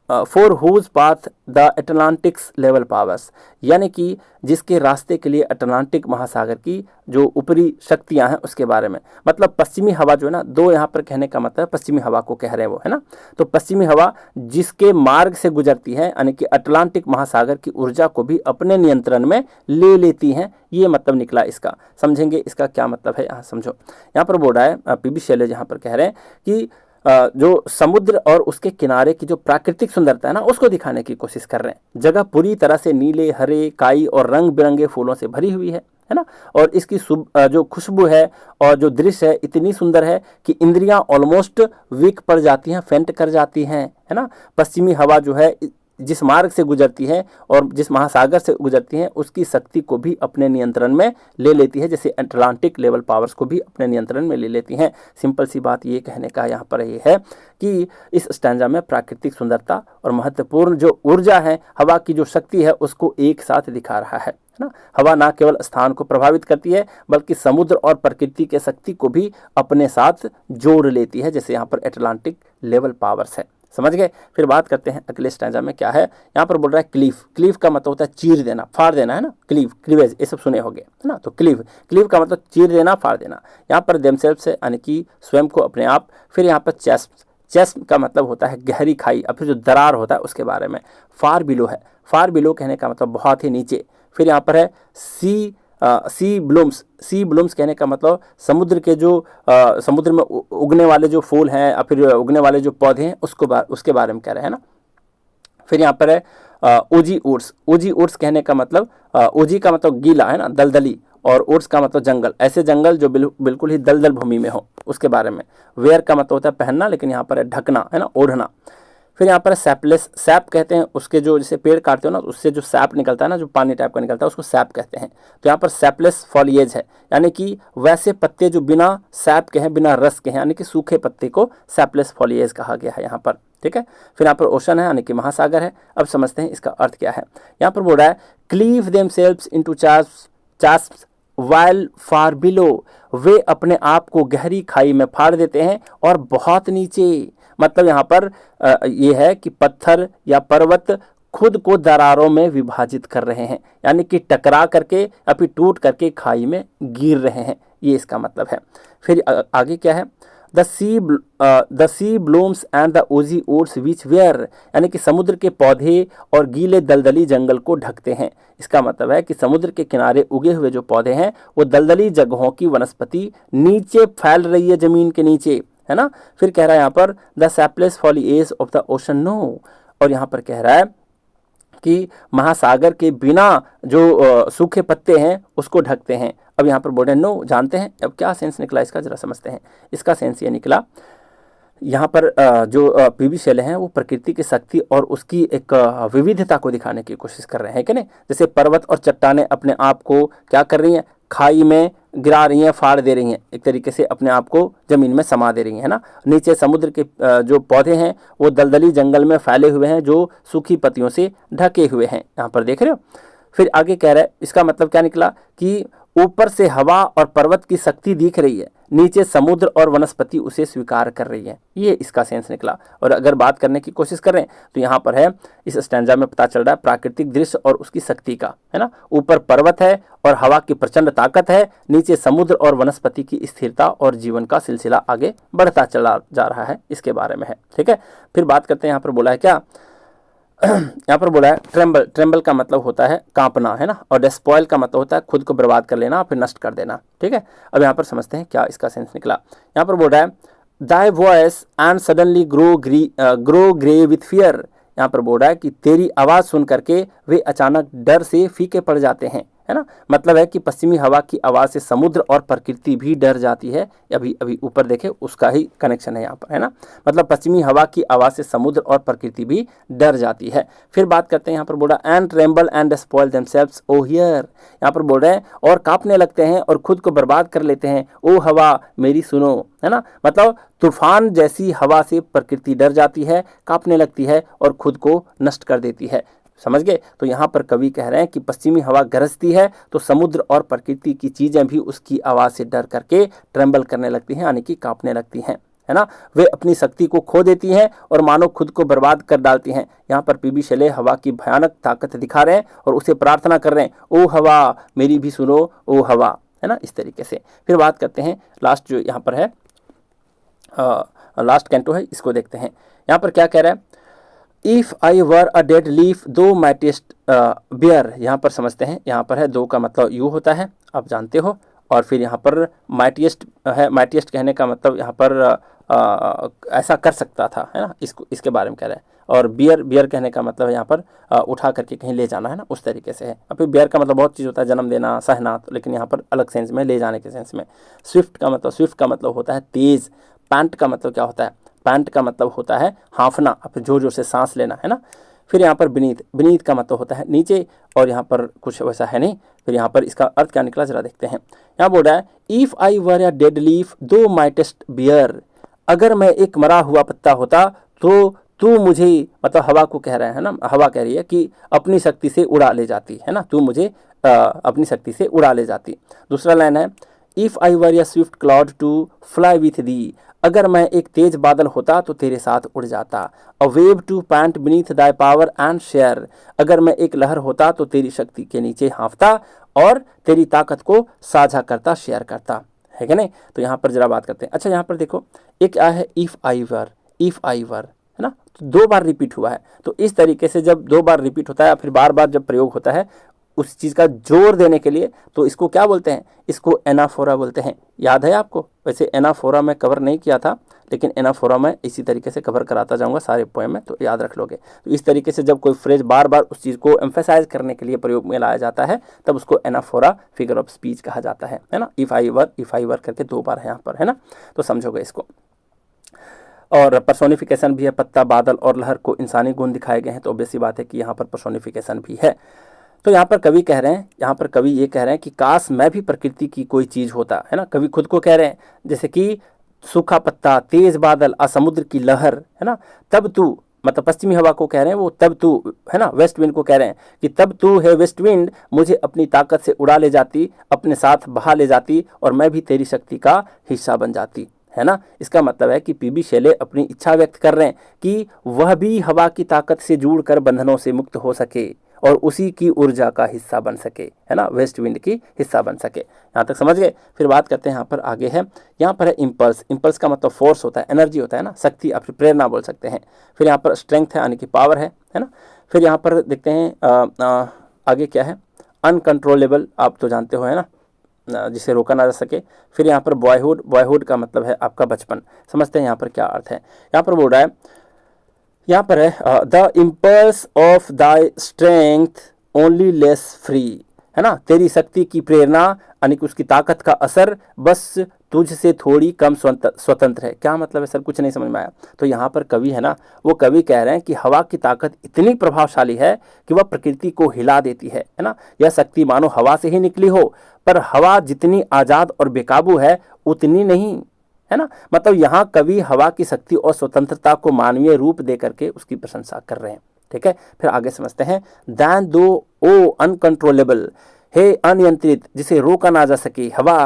for whose path the Atlantic's level powers, यानी कि जिसके रास्ते के लिए अटलांटिक महासागर की जो ऊपरी शक्तियां हैं उसके बारे में। मतलब पश्चिमी हवा जो है ना, दो यहाँ पर कहने का मतलब पश्चिमी हवा को कह रहे हैं वो, है ना। तो पश्चिमी हवा जिसके मार्ग से गुजरती है, यानी कि अटलांटिक महासागर की ऊर्जा को भी अपने नियंत्रण में ले लेती हैं, ये मतलब निकला इसका। समझेंगे इसका क्या मतलब है, यहाँ समझो। यहाँ पर बोल रहा है पीबी शैलेज यहाँ पर कह रहे हैं कि जो समुद्र और उसके किनारे की जो प्राकृतिक सुंदरता है ना, उसको दिखाने की कोशिश कर रहे हैं। जगह पूरी तरह से नीले हरे काई और रंग बिरंगे फूलों से भरी हुई है ना। और इसकी जो खुशबू है और जो दृश्य है इतनी सुंदर है कि इंद्रियां ऑलमोस्ट वीक पड़ जाती हैं, फेंट कर जाती हैं, है ना। पश्चिमी हवा जो है जिस मार्ग से गुजरती है और जिस महासागर से गुजरती है उसकी शक्ति को भी अपने नियंत्रण में ले लेती है, जैसे अटलांटिक लेवल पावर्स को भी अपने नियंत्रण में ले लेती हैं। सिंपल सी बात ये कहने का यहाँ पर ये है कि इस स्टैंजा में प्राकृतिक सुंदरता और महत्वपूर्ण जो ऊर्जा है, हवा की जो शक्ति है, उसको एक साथ दिखा रहा है ना। हवा न केवल स्थान को प्रभावित करती है बल्कि समुद्र और प्रकृति के शक्ति को भी अपने साथ जोड़ लेती है, जैसे यहाँ पर अटलांटिक लेवल पावर्स है। समझ गए। फिर बात करते हैं अगले स्टैंजा में क्या है। यहाँ पर बोल रहा है क्लीफ, क्लीफ का मतलब होता है चीर देना, फाड़ देना, है ना। क्लीव, क्लीवेज, ये सब सुने होंगे, है ना। तो क्लीव का मतलब चीर देना, फाड़ देना। यहाँ पर देमसेल्फ से यानी कि स्वयं को, अपने आप। फिर यहाँ पर चेस्ट का मतलब होता है गहरी खाई, और फिर जो दरार होता है उसके बारे में। फार बिलो है, फार बिलो कहने का मतलब बहुत ही नीचे। फिर यहाँ पर है सी सी ब्लूम्स कहने का मतलब समुद्र के जो समुद्र में उगने वाले जो फूल हैं या फिर उगने वाले जो पौधे हैं उसके बारे में कह रहे हैं ना। फिर यहाँ पर है ओजी ऊट्स कहने का मतलब ओजी का मतलब गीला है ना, दलदली, और ऊट्स का मतलब जंगल, ऐसे जंगल जो बिल्कुल ही दलदल भूमि में हो, उसके बारे में। वेयर का मतलब होता है पहनना, लेकिन यहाँ पर है ढकना, है ना, ओढ़ना। फिर यहाँ पर सैपलेस, सैप कहते हैं उसके जो, जैसे पेड़ काटते हो ना, उससे जो सैप निकलता है ना, जो पानी टाइप का निकलता है, उसको सैप कहते हैं। तो यहाँ पर सैपलेस फॉलिएज है, यानी कि वैसे पत्ते जो बिना सैप के हैं, बिना रस के हैं, यानी कि सूखे पत्ते को सैपलेस फॉलिएज कहा गया है यहाँ पर। ठीक है। फिर यहाँ पर ओशन है, यानी कि महासागर है। अब समझते हैं इसका अर्थ क्या है। यहाँ पर बोल रहा है cleave themselves into chasms while far below, वे अपने आप को गहरी खाई में फाड़ देते हैं और बहुत नीचे। मतलब यहाँ पर ये है कि पत्थर या पर्वत खुद को दरारों में विभाजित कर रहे हैं, यानी कि टकरा करके या फिर टूट करके खाई में गिर रहे हैं, ये इसका मतलब है। फिर आगे क्या है, the sea blooms and the oozy woods which wear, यानी कि समुद्र के पौधे और गीले दलदली जंगल को ढकते हैं। इसका मतलब है कि समुद्र के किनारे उगे हुए जो पौधे हैं वो दलदली जगहों की वनस्पति नीचे फैल रही है, जमीन के नीचे, है ना। फिर कह रहा है यहाँ पर the sapless foliage of the ocean know, और यहाँ पर कह रहा है कि महासागर के बिना जो सूखे पत्ते हैं उसको ढकते हैं। अब यहाँ पर बोल रहे हैं नो, जानते हैं। अब क्या सेंस निकला इसका, जरा समझते हैं। इसका सेंस ये निकला, यहाँ पर जो पीबी शैले हैं वो प्रकृति की शक्ति और उसकी एक विविधता को दिखाने की कोशिश कर रहे हैं कि नहीं। जैसे पर्वत और चट्टानें अपने आप को क्या कर रही हैं, खाई में गिरा रही हैं, फाड़ दे रही हैं, एक तरीके से अपने आप को जमीन में समा दे रही हैं, है ना। नीचे समुद्र के जो पौधे हैं वो दलदली जंगल में फैले हुए हैं, जो सूखी पत्तियों से ढके हुए हैं, यहाँ पर देख रहे हो। फिर आगे कह रहा है, इसका मतलब क्या निकला कि ऊपर से हवा और पर्वत की शक्ति दिख रही है, नीचे समुद्र और वनस्पति उसे स्वीकार कर रही है, ये इसका सेंस निकला। और अगर बात करने की कोशिश करें तो यहाँ पर है, इस स्टैंजा में पता चल रहा है प्राकृतिक दृश्य और उसकी शक्ति का, है ना। ऊपर पर्वत है और हवा की प्रचंड ताकत है, नीचे समुद्र और वनस्पति की स्थिरता और जीवन का सिलसिला आगे बढ़ता चला जा रहा है, इसके बारे में है। ठीक है। फिर बात करते हैं, यहाँ पर बोला है क्या, यहाँ पर बोला है ट्रेम्बल का मतलब होता है कांपना, है ना, और डिस्पॉइल का मतलब होता है खुद को बर्बाद कर लेना, फिर नष्ट कर देना। ठीक है। अब यहाँ पर समझते हैं क्या इसका सेंस निकला। यहाँ पर बोल रहा है thy voice and suddenly grow grey with fear, यहाँ पर बोल रहा है कि तेरी आवाज़ सुन करके वे अचानक डर से फीके पड़ जाते हैं, है ना। मतलब है कि पश्चिमी हवा की आवाज़ से समुद्र और प्रकृति भी डर जाती है। अभी अभी ऊपर देखे उसका ही कनेक्शन है यहाँ पर, है ना। मतलब पश्चिमी हवा की आवाज़ से समुद्र और प्रकृति भी डर जाती है। फिर बात करते हैं, यहाँ पर बोल रहा है and tremble and spoil themselves oh hear, यहाँ पर बोल रहे हैं और कांपने लगते हैं और खुद को बर्बाद कर लेते हैं, ओ हवा मेरी सुनो, है ना। मतलब तूफान जैसी हवा से प्रकृति डर जाती है, कांपने लगती है और खुद को नष्ट कर देती है। समझ गए। तो यहाँ पर कवि कह रहे हैं कि पश्चिमी हवा गरजती है तो समुद्र और प्रकृति की चीज़ें भी उसकी आवाज़ से डर करके ट्रेम्बल करने लगती हैं, यानी कि कांपने लगती हैं, है ना। वे अपनी शक्ति को खो देती हैं और मानो खुद को बर्बाद कर डालती हैं। यहाँ पर पीबी शैले हवा की भयानक ताकत दिखा रहे हैं और उसे प्रार्थना कर रहे हैं, ओ हवा मेरी भी सुनो, ओ हवा, है ना, इस तरीके से। फिर बात करते हैं लास्ट जो यहाँ पर है, लास्ट कैंटो है, इसको देखते हैं। यहाँ पर क्या कह रहा है, if I were a dead leaf दो माइटिएस्ट बियर, यहाँ पर समझते हैं। यहाँ पर है दो का मतलब यू होता है, आप जानते हो, और फिर यहाँ पर माइटिएस्ट है, माइटिएस्ट कहने का मतलब यहाँ पर ऐसा कर सकता था, है ना, इसके बारे में कह रहा है। और बियर कहने का मतलब यहाँ पर उठा करके कहीं ले जाना, है ना, उस तरीके से है। और फिर बियर का मतलब बहुत चीज़ होता है, जन्म देना, सहना, तो लेकिन यहाँ पर अलग सेंस में, ले जाने के सेंस में। स्विफ्ट का मतलब होता है तेज़। पैंट का मतलब क्या होता है, पैंट का मतलब होता है हाँफना, फिर जोर जोर से सांस लेना, है ना। फिर यहाँ पर बीनीथ का मतलब होता है नीचे, और यहाँ पर कुछ वैसा है नहीं। फिर यहाँ पर इसका अर्थ क्या निकला जरा देखते हैं। यहाँ बोल रहा है if I were a dead leaf दो माइटेस्ट बियर, अगर मैं एक मरा हुआ पत्ता होता तो तू मुझे, मतलब हवा को कह रहा है ना, हवा कह रही है कि अपनी शक्ति से उड़ा ले जाती, है ना, तू मुझे अपनी शक्ति से उड़ा ले जाती। दूसरा लाइन है if I were a swift cloud to fly with thee, अगर मैं एक तेज बादल होता तो तेरे साथ उड़ जाता। A wave to pant beneath thy power and share, अगर मैं एक लहर होता तो तेरी शक्ति के नीचे हाँफता और तेरी ताकत को साझा करता, शेयर करता, है कि नहीं। तो यहाँ पर जरा बात करते हैं। अच्छा, यहाँ पर देखो एक क्या है, इफ़ आई वर, है ना, तो दो बार रिपीट हुआ है। तो इस तरीके से जब दो बार रिपीट होता है, फिर बार बार जब प्रयोग होता है, उस चीज़ का जोर देने के लिए, तो इसको क्या बोलते हैं, इसको एनाफोरा बोलते हैं। याद है आपको? वैसे एनाफोरा मैं कवर नहीं किया था, लेकिन एनाफोरा मैं इसी तरीके से कवर कराता जाऊंगा सारे पोएम में, तो याद रख लोगे। तो इस तरीके से जब कोई फ्रेज बार बार उस चीज़ को एम्फेसाइज करने के लिए प्रयोग में लाया जाता है, तब उसको एनाफोरा फिगर ऑफ स्पीच कहा जाता है ना। इफ़ आई वर करके 2 बार है यहाँ पर, है ना, तो समझोगे इसको। और पर्सोनिफिकेशन भी है, पत्ता, बादल और लहर को इंसानी गुण दिखाए गए हैं, तो ऑब्वियस सी बात है कि यहाँ पर पर्सोनिफिकेशन भी है। तो यहाँ पर कवि कह रहे हैं, यहाँ पर कवि ये कह रहे हैं कि काश मैं भी प्रकृति की कोई चीज़ होता, है ना। कवि खुद को कह रहे हैं, जैसे कि सूखा पत्ता, तेज बादल, समुद्र की लहर, है ना, तब तू, मतलब पश्चिमी हवा को कह रहे हैं वो, तब तू, है ना, वेस्ट विंड को कह रहे हैं कि तब तू है वेस्ट विंड, मुझे अपनी ताकत से उड़ा ले जाती, अपने साथ बहा ले जाती, और मैं भी तेरी शक्ति का हिस्सा बन जाती, है ना। इसका मतलब है कि पीबी शेले अपनी इच्छा व्यक्त कर रहे हैं कि वह भी हवा की ताकत से जुड़कर बंधनों से मुक्त हो सके और उसी की ऊर्जा का हिस्सा बन सके, है ना, वेस्ट विंड की हिस्सा बन सके। यहाँ तक समझ गए। फिर बात करते हैं, यहाँ पर आगे है, यहाँ पर है इम्पल्स। इम्पल्स का मतलब फोर्स होता है, एनर्जी होता है ना, शक्ति, आप प्रेरणा बोल सकते हैं। फिर यहाँ पर स्ट्रेंथ है, यानी कि पावर है ना। फिर यहाँ पर देखते हैं आगे क्या है, अनकंट्रोलेबल, आप तो जानते हो, है ना, जिसे रोका ना जा सके। फिर यहाँ पर बॉयहुड, बॉयहुड का मतलब है आपका बचपन। समझते हैं यहाँ पर क्या अर्थ है। यहाँ पर बोल रहा है, यहाँ पर है the impulse of thy strength only less free, है ना, तेरी शक्ति की प्रेरणा यानी कि उसकी ताकत का असर बस तुझसे थोड़ी कम स्वतंत्र है। क्या मतलब है सर, कुछ नहीं समझ में आया। तो यहाँ पर कवि है ना, वो कवि कह रहे हैं कि हवा की ताकत इतनी प्रभावशाली है कि वह प्रकृति को हिला देती है ना। यह शक्ति मानो हवा से ही निकली हो, पर हवा जितनी आज़ाद और बेकाबू है उतनी नहीं, है ना। मतलब यहाँ कवि हवा की शक्ति और स्वतंत्रता को मानवीय रूप दे करके उसकी प्रशंसा कर रहे हैं। ठीक है, फिर आगे समझते हैं। दैन दो ओ अनकंट्रोलेबल, हे अनियंत्रित, जिसे रोका ना जा सके हवा,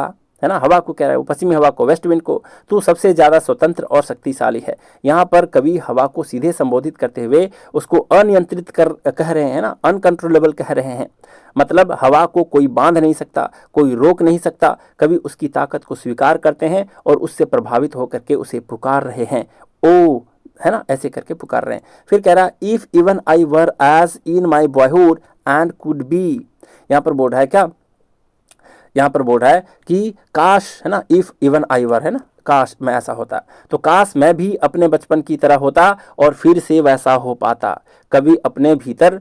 है ना, हवा को कह रहा है वो, पश्चिमी हवा को, वेस्ट विंड को, तू सबसे ज़्यादा स्वतंत्र और शक्तिशाली है। यहाँ पर कवि हवा को सीधे संबोधित करते हुए उसको अनियंत्रित कह रहे हैं ना, अनकंट्रोलेबल कह रहे हैं। मतलब हवा को कोई बांध नहीं सकता, कोई रोक नहीं सकता। कवि उसकी ताकत को स्वीकार करते हैं और उससे प्रभावित होकर के उसे पुकार रहे हैं, ओ, है ना, ऐसे करके पुकार रहे हैं। फिर कह रहा है, if even I were as in my boyhood and could be. यहाँ पर बोल रहा है क्या, यहाँ पर बोल रहा है कि काश, है ना, इफ इवन आई वर, है ना, काश मैं ऐसा होता, तो काश मैं भी अपने बचपन की तरह होता और फिर से वैसा हो पाता। कभी अपने भीतर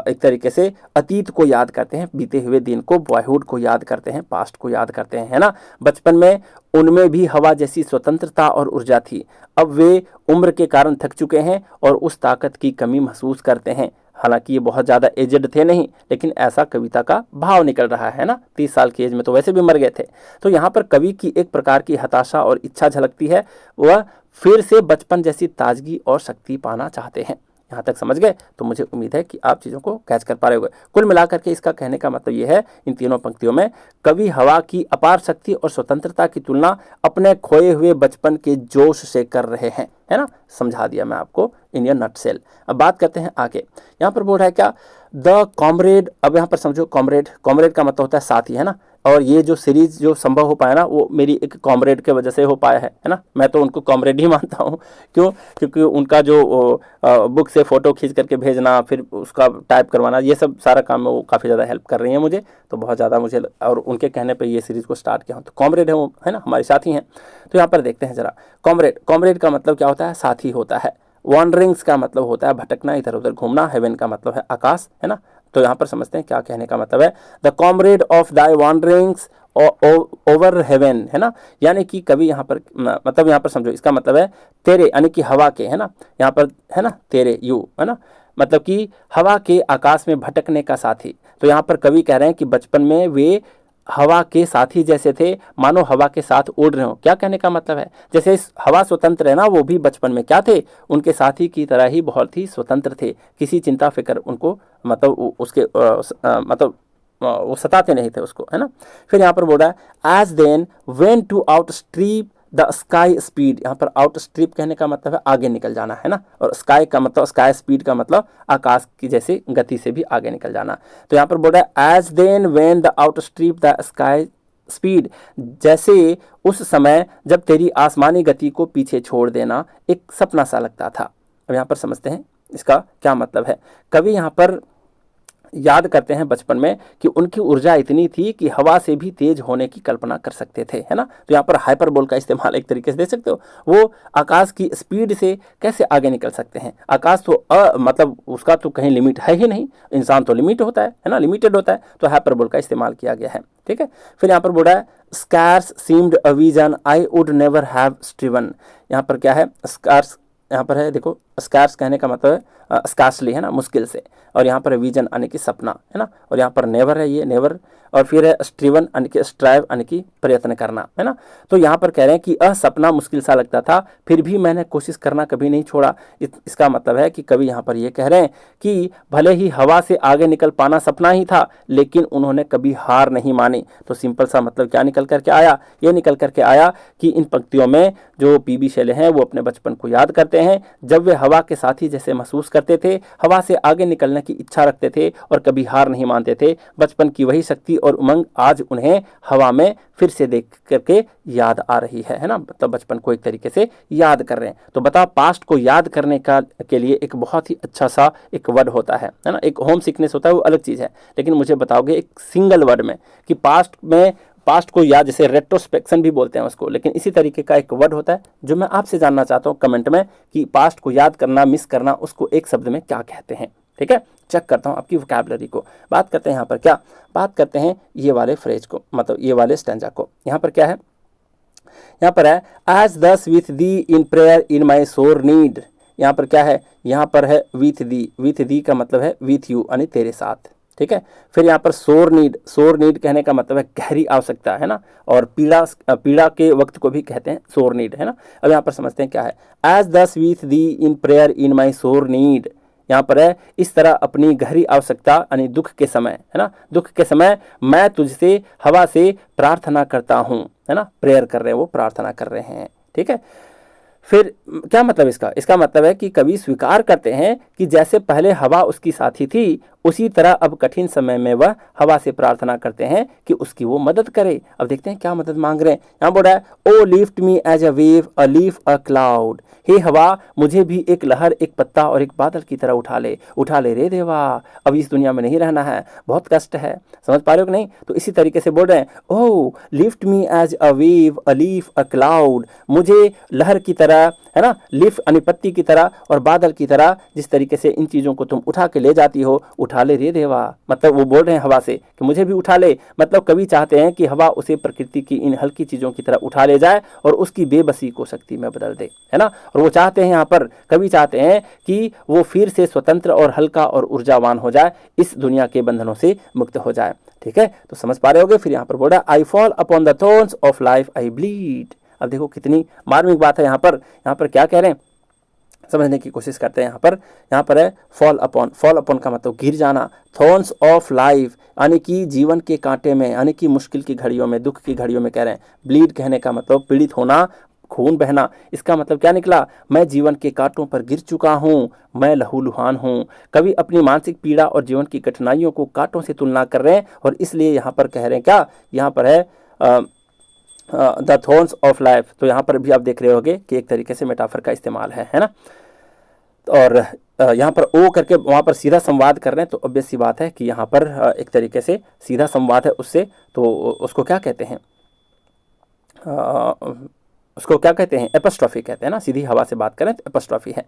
एक तरीके से अतीत को याद करते हैं, बीते हुए दिन को, बॉयहुड को याद करते हैं, पास्ट को याद करते हैं, है ना। बचपन में उनमें भी हवा जैसी स्वतंत्रता और ऊर्जा थी। अब वे उम्र के कारण थक चुके हैं और उस ताकत की कमी महसूस करते हैं। हालांकि ये बहुत ज़्यादा एजड थे नहीं, लेकिन ऐसा कविता का भाव निकल रहा है ना। 30 साल की एज में तो वैसे भी मर गए थे। तो यहाँ पर कवि की एक प्रकार की हताशा और इच्छा झलकती है, वह फिर से बचपन जैसी ताजगी और शक्ति पाना चाहते हैं। यहाँ तक समझ गए? तो मुझे उम्मीद है कि आप चीज़ों को कैच कर पा रहे होंगे। कुल मिलाकर के इसका कहने का मतलब ये है, इन तीनों पंक्तियों में कवि हवा की अपार शक्ति और स्वतंत्रता की तुलना अपने खोए हुए बचपन के जोश से कर रहे हैं, है ना। समझा दिया मैं आपको इन ए नटसेल। अब बात करते हैं आगे। यहाँ पर बोल रहा है क्या, द कॉमरेड। अब यहाँ पर समझो, कॉमरेड, कॉमरेड का मतलब होता है साथी, है ना। और ये जो सीरीज जो संभव हो पाया ना, वो मेरी एक कॉमरेड के वजह से हो पाया है ना। मैं तो उनको कॉमरेड ही मानता हूँ। क्यों? क्योंकि उनका जो बुक से फ़ोटो खींच करके भेजना, फिर उसका टाइप करवाना, ये सब सारा काम में वो काफ़ी ज़्यादा हेल्प कर रही हैं मुझे। तो बहुत ज़्यादा मुझे, और उनके कहने पर ये सीरीज़ को स्टार्ट किया हूँ। तो कॉमरेड है वो, है ना, हमारे साथी हैं। तो यहाँ पर देखते हैं ज़रा, कॉमरेड, कॉमरेड का मतलब क्या होता है? साथी होता है। वॉन्डरिंग्स का मतलब होता है भटकना, इधर उधर घूमना। हेवन का मतलब है आकाश, है ना। तो यहाँ पर समझते हैं क्या कहने का मतलब है। The comrade of thy wanderings over heaven, है ना। यानी कि कभी यहाँ पर मतलब, यहाँ पर समझो, इसका मतलब है तेरे, यानी कि हवा के, है ना, यहाँ पर, है ना, तेरे, यू, है ना, मतलब कि हवा के आकाश में भटकने का साथी। तो यहाँ पर कवि कह रहे हैं कि बचपन में वे हवा के साथी जैसे थे, मानो हवा के साथ उड़ रहे हो। क्या कहने का मतलब है? जैसे हवा स्वतंत्र है ना, वो भी बचपन में क्या थे, उनके साथी की तरह ही बहुत ही स्वतंत्र थे। किसी चिंता फिक्र उनको, मतलब उसके मतलब वो सताते नहीं थे उसको, है ना। फिर यहाँ पर बोल रहा है, as then when to outstrip the sky speed. यहाँ पर आउटस्ट्रीप कहने का मतलब है आगे निकल जाना, है ना। और स्काई का मतलब, स्काई स्पीड का मतलब आकाश की जैसे गति से भी आगे निकल जाना। तो यहाँ पर बोल रहा है, as then when the outstrip the sky speed, जैसे उस समय जब तेरी आसमानी गति को पीछे छोड़ देना एक सपना सा लगता था। अब यहाँ पर समझते हैं इसका क्या मतलब है। कभी यहाँ पर याद करते हैं बचपन में कि उनकी ऊर्जा इतनी थी कि हवा से भी तेज होने की कल्पना कर सकते थे, है ना। तो यहाँ पर हाइपरबोल का इस्तेमाल एक तरीके से दे सकते हो, वो आकाश की स्पीड से कैसे आगे निकल सकते हैं। आकाश तो मतलब उसका तो कहीं लिमिट है ही नहीं, इंसान तो लिमिट होता है ना, लिमिटेड होता है, तो हाइपरबोल का इस्तेमाल किया गया है, ठीक है। फिर यहाँ पर बोल रहा है scarce seemed a vision I would never have striven. यहाँ पर क्या है, स्कार्स यहाँ पर है, देखो स्कार्स कहने का मतलब है स्कार्सली, है ना, मुश्किल से, और यहाँ पर विजन यानी कि सपना, है ना, और यहाँ पर नेवर है, ये नेवर, और फिर है स्ट्रीवन यानी कि स्ट्राइव यानी कि प्रयत्न करना, है ना। तो यहाँ पर कह रहे हैं कि सपना मुश्किल सा लगता था फिर भी मैंने कोशिश करना कभी नहीं छोड़ा। इसका मतलब है कि कवि यहाँ पर ये कह रहे हैं कि भले ही हवा से आगे निकल पाना सपना ही था लेकिन उन्होंने कभी हार नहीं मानी। तो सिंपल सा मतलब क्या निकल करके आया, ये निकल करके आया कि इन पंक्तियों में जो पीबी शैले हैं वो अपने बचपन को याद करते हैं जब वे हवा के साथी जैसे महसूस करते थे, हवा से आगे निकलने की इच्छा रखते थे और कभी हार नहीं मानते थे। बचपन की वही शक्ति और उमंग आज उन्हें हवा में फिर से देख करके याद आ रही है ना। मतलब बचपन को एक तरीके से याद कर रहे हैं। तो बताओ पास्ट को याद करने का के लिए एक बहुत ही अच्छा सा एक वर्ड होता है ना। एक होम सिकनेस होता है वो अलग चीज़ है, लेकिन मुझे बताओगे एक सिंगल वर्ड में कि पास्ट को याद, जैसे रेट्रोस्पेक्शन भी बोलते हैं उसको, लेकिन इसी तरीके का एक वर्ड होता है जो मैं आपसे जानना चाहता हूँ कमेंट में कि पास्ट को याद करना, मिस करना, उसको एक शब्द में क्या कहते हैं। ठीक है, चेक करता हूँ आपकी वोकैबुलरी को। बात करते हैं यहाँ पर क्या, बात करते हैं ये वाले फ्रेज को, मतलब ये वाले स्टैंजा को। यहाँ पर क्या है, यहाँ पर है एज दस विथ दी इन प्रेयर इन माई सोर नीड। यहाँ पर क्या है, यहाँ पर है विथ दी का मतलब है विथ यू यानी तेरे साथ। ठीक है, फिर यहाँ पर सोर नीड कहने का मतलब है गहरी आवश्यकता, है ना, और पीड़ा के वक्त को भी कहते हैं सोर नीड, है ना। अब यहाँ पर समझते हैं क्या है, एज दस विथ दी इन प्रेयर इन माई सोर नीड। यहाँ पर है इस तरह अपनी गहरी आवश्यकता यानी दुख के समय, है ना, दुख के समय मैं तुझसे हवा से प्रार्थना करता हूँ, है ना, प्रेयर कर रहे हैं, वो प्रार्थना कर रहे हैं। ठीक है, फिर क्या मतलब इसका मतलब है कि कवि स्वीकार करते हैं कि जैसे पहले हवा उसकी साथी थी उसी तरह अब कठिन समय में वह हवा से प्रार्थना करते हैं कि उसकी वो मदद करे। अब देखते हैं क्या मदद मांग रहे हैं। यहाँ बोल रहा है O lift me as a wave a leaf a cloud. हे हवा मुझे भी एक लहर, एक पत्ता और एक बादल की तरह उठा ले रे देवा। अब इस दुनिया में नहीं रहना है, बहुत कष्ट है, समझ पा रहे हो कि नहीं। तो इसी तरीके से बोल रहे हैं O lift me as a wave a leaf a cloud, मुझे लहर की तरह, है ना, लीफ यानी पत्ती की तरह और बादल की तरह, जिस तरीके से इन चीज़ों को तुम उठा के ले जाती हो, उठा ले रे देवा। मतलब वो बोल रहे हैं हवा से कि मुझे भी उठा ले। मतलब कवि चाहते हैं कि हवा उसे प्रकृति की इन हल्की चीज़ों की तरह उठा ले जाए और उसकी बेबसी को शक्ति में बदल दे, है ना। और वो चाहते हैं, यहाँ पर कवि चाहते हैं कि वो फिर से स्वतंत्र और हल्का और ऊर्जावान हो जाए, इस दुनिया के बंधनों से मुक्त हो जाए। ठीक है, तो समझ पा रहे होगे। फिर यहाँ पर बोला I fall upon the thorns of life I bleed. अब देखो कितनी मार्मिक बात है। यहाँ पर क्या कह रहे हैं, समझने की कोशिश करते हैं। यहाँ पर है फॉल अपॉन का मतलब गिर जाना, थॉर्न्स ऑफ लाइफ यानी कि जीवन के कांटे में, यानी कि मुश्किल की घड़ियों में, दुख की घड़ियों में कह रहे हैं। ब्लीड कहने का मतलब पीड़ित होना, खून बहना। इसका मतलब क्या निकला, मैं जीवन के कांटों पर गिर चुका हूँ, मैं लहूलुहान हूँ। कभी अपनी मानसिक पीड़ा और जीवन की कठिनाइयों को कांटों से तुलना कर रहे हैं और इसलिए यहाँ पर कह रहे हैं क्या, यहाँ पर है द थॉर्न्स ऑफ लाइफ। तो यहाँ पर भी आप देख रहे होगे कि एक तरीके से मेटाफर का इस्तेमाल है ना। और यहाँ पर ओ करके वहाँ पर सीधा संवाद कर रहे हैं, तो ऑब्वियस सी बात है कि यहाँ पर एक तरीके से सीधा संवाद है उससे, तो उसको क्या कहते हैं, उसको क्या कहते हैं, एपस्ट्रॉफी कहते हैं ना। सीधी हवा से बात करें तो एपस्ट्रॉफी है।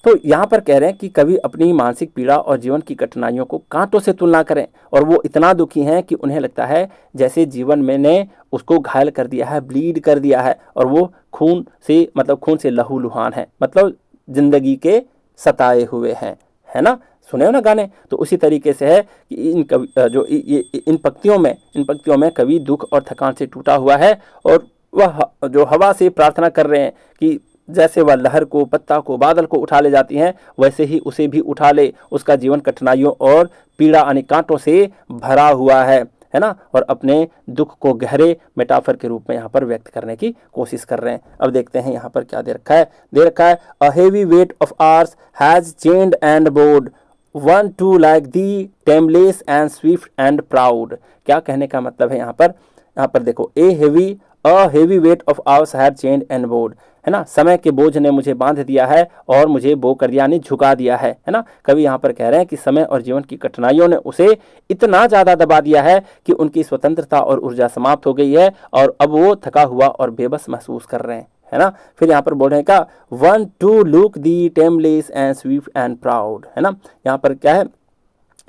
तो यहाँ पर कह रहे हैं कि कवि अपनी मानसिक पीड़ा और जीवन की कठिनाइयों को कांटों से तुलना करें और वो इतना दुखी हैं कि उन्हें लगता है जैसे जीवन में ने उसको घायल कर दिया है, ब्लीड कर दिया है, और वो खून से लहूलुहान है, मतलब जिंदगी के सताए हुए हैं, है ना। सुने हो ना गाने। तो उसी तरीके से है कि इन पंक्तियों में कवि दुख और थकान से टूटा हुआ है और वह जो हवा से प्रार्थना कर रहे हैं कि जैसे वह लहर को, पत्ता को, बादल को उठा ले जाती हैं, वैसे ही उसे भी उठा ले। उसका जीवन कठिनाइयों और पीड़ा यानी कांटों से भरा हुआ है ना। और अपने दुख को गहरे मेटाफर के रूप में यहाँ पर व्यक्त करने की कोशिश कर रहे हैं। अब देखते हैं यहाँ पर क्या दे रखा है, a heavy weight of hours has chained and bowed one too like thee tameless and swift and proud. क्या कहने का मतलब है यहाँ पर देखो, a heavy a heavy weight of hours had change and bowed, है ना, समय के बोझ ने मुझे बांध दिया है और मुझे बो कर दिया, यानी झुका दिया है ना। कवि यहाँ पर कह रहे हैं कि समय और जीवन की कठिनाइयों ने उसे इतना ज़्यादा दबा दिया है कि उनकी स्वतंत्रता और ऊर्जा समाप्त हो गई है और अब वो थका हुआ और बेबस महसूस कर रहे हैं, है ना। फिर यहाँ पर बोल रहे हैं क्या, one too like thee tameless and swift and proud, है ना। यहाँ पर क्या है,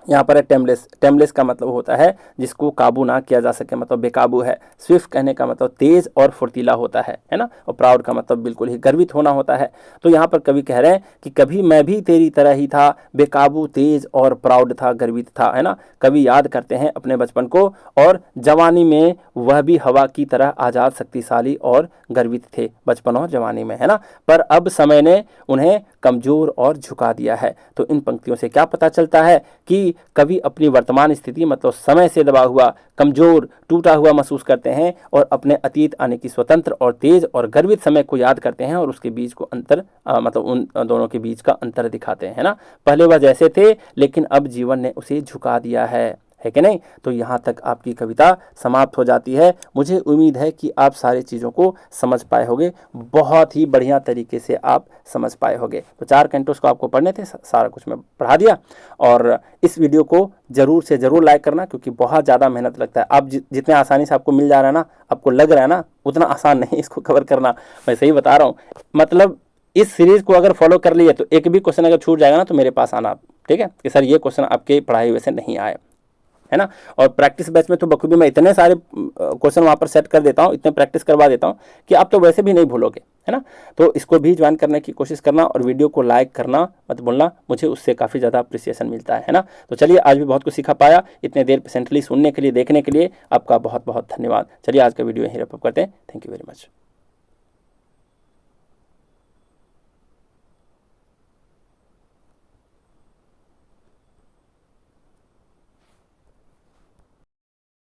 यहाँ पर है टेमलेस। टेमलेस का मतलब होता है जिसको काबू ना किया जा सके, मतलब बेकाबू है। स्विफ्ट कहने का मतलब तेज और फुर्तीला होता है ना। और प्राउड का मतलब बिल्कुल ही गर्वित होना होता है। तो यहाँ पर कवि कह रहे हैं कि कभी मैं भी तेरी तरह ही था, बेकाबू, तेज और प्राउड था, गर्वित था, है ना। कवि याद करते हैं अपने बचपन को और जवानी में वह भी हवा की तरह आज़ाद, शक्तिशाली और गर्वित थे, बचपन और जवानी में, है ना। पर अब समय ने उन्हें कमजोर और झुका दिया है। तो इन पंक्तियों से क्या पता चलता है कि कवि अपनी वर्तमान स्थिति मतलब समय से दबा हुआ, कमजोर, टूटा हुआ महसूस करते हैं और अपने अतीत आने की स्वतंत्र और तेज और गर्वित समय को याद करते हैं और उसके बीच को अंतर मतलब उन दोनों के बीच का अंतर दिखाते हैं, है ना। पहले वह जैसे थे लेकिन अब जीवन ने उसे झुका दिया है कि नहीं। तो यहाँ तक आपकी कविता समाप्त हो जाती है। मुझे उम्मीद है कि आप सारी चीज़ों को समझ पाए होंगे, बहुत ही बढ़िया तरीके से आप समझ पाए होंगे। तो 4 कैंटोस को आपको पढ़ने थे, सारा कुछ मैं पढ़ा दिया। और इस वीडियो को ज़रूर से ज़रूर लाइक करना क्योंकि बहुत ज़्यादा मेहनत लगता है। आप जितने आसानी से आपको मिल जा रहा है ना, आपको लग रहा है ना, उतना आसान नहीं इसको कवर करना, मैं सही बता रहा हूँ। मतलब इस सीरीज़ को अगर फॉलो कर लिए तो एक भी क्वेश्चन अगर छूट जाएगा ना तो मेरे पास आना, ठीक है, कि सर ये क्वेश्चन आपके पढ़ाई हुए से नहीं आए, है ना। और प्रैक्टिस बैच में तो बखूबी मैं इतने सारे क्वेश्चन वहाँ पर सेट कर देता हूँ, इतने प्रैक्टिस करवा देता हूँ कि आप तो वैसे भी नहीं भूलोगे, है ना। तो इसको भी ज्वाइन करने की कोशिश करना और वीडियो को लाइक करना मत भूलना, मुझे उससे काफ़ी ज़्यादा अप्रिसिएशन मिलता है ना। तो चलिए, आज भी बहुत कुछ सीखा पाया। इतने देर पेशेंटली सुनने के लिए, देखने के लिए आपका बहुत बहुत धन्यवाद। चलिए आज का वीडियो यहीं रैप अप करते हैं। Thank you very much.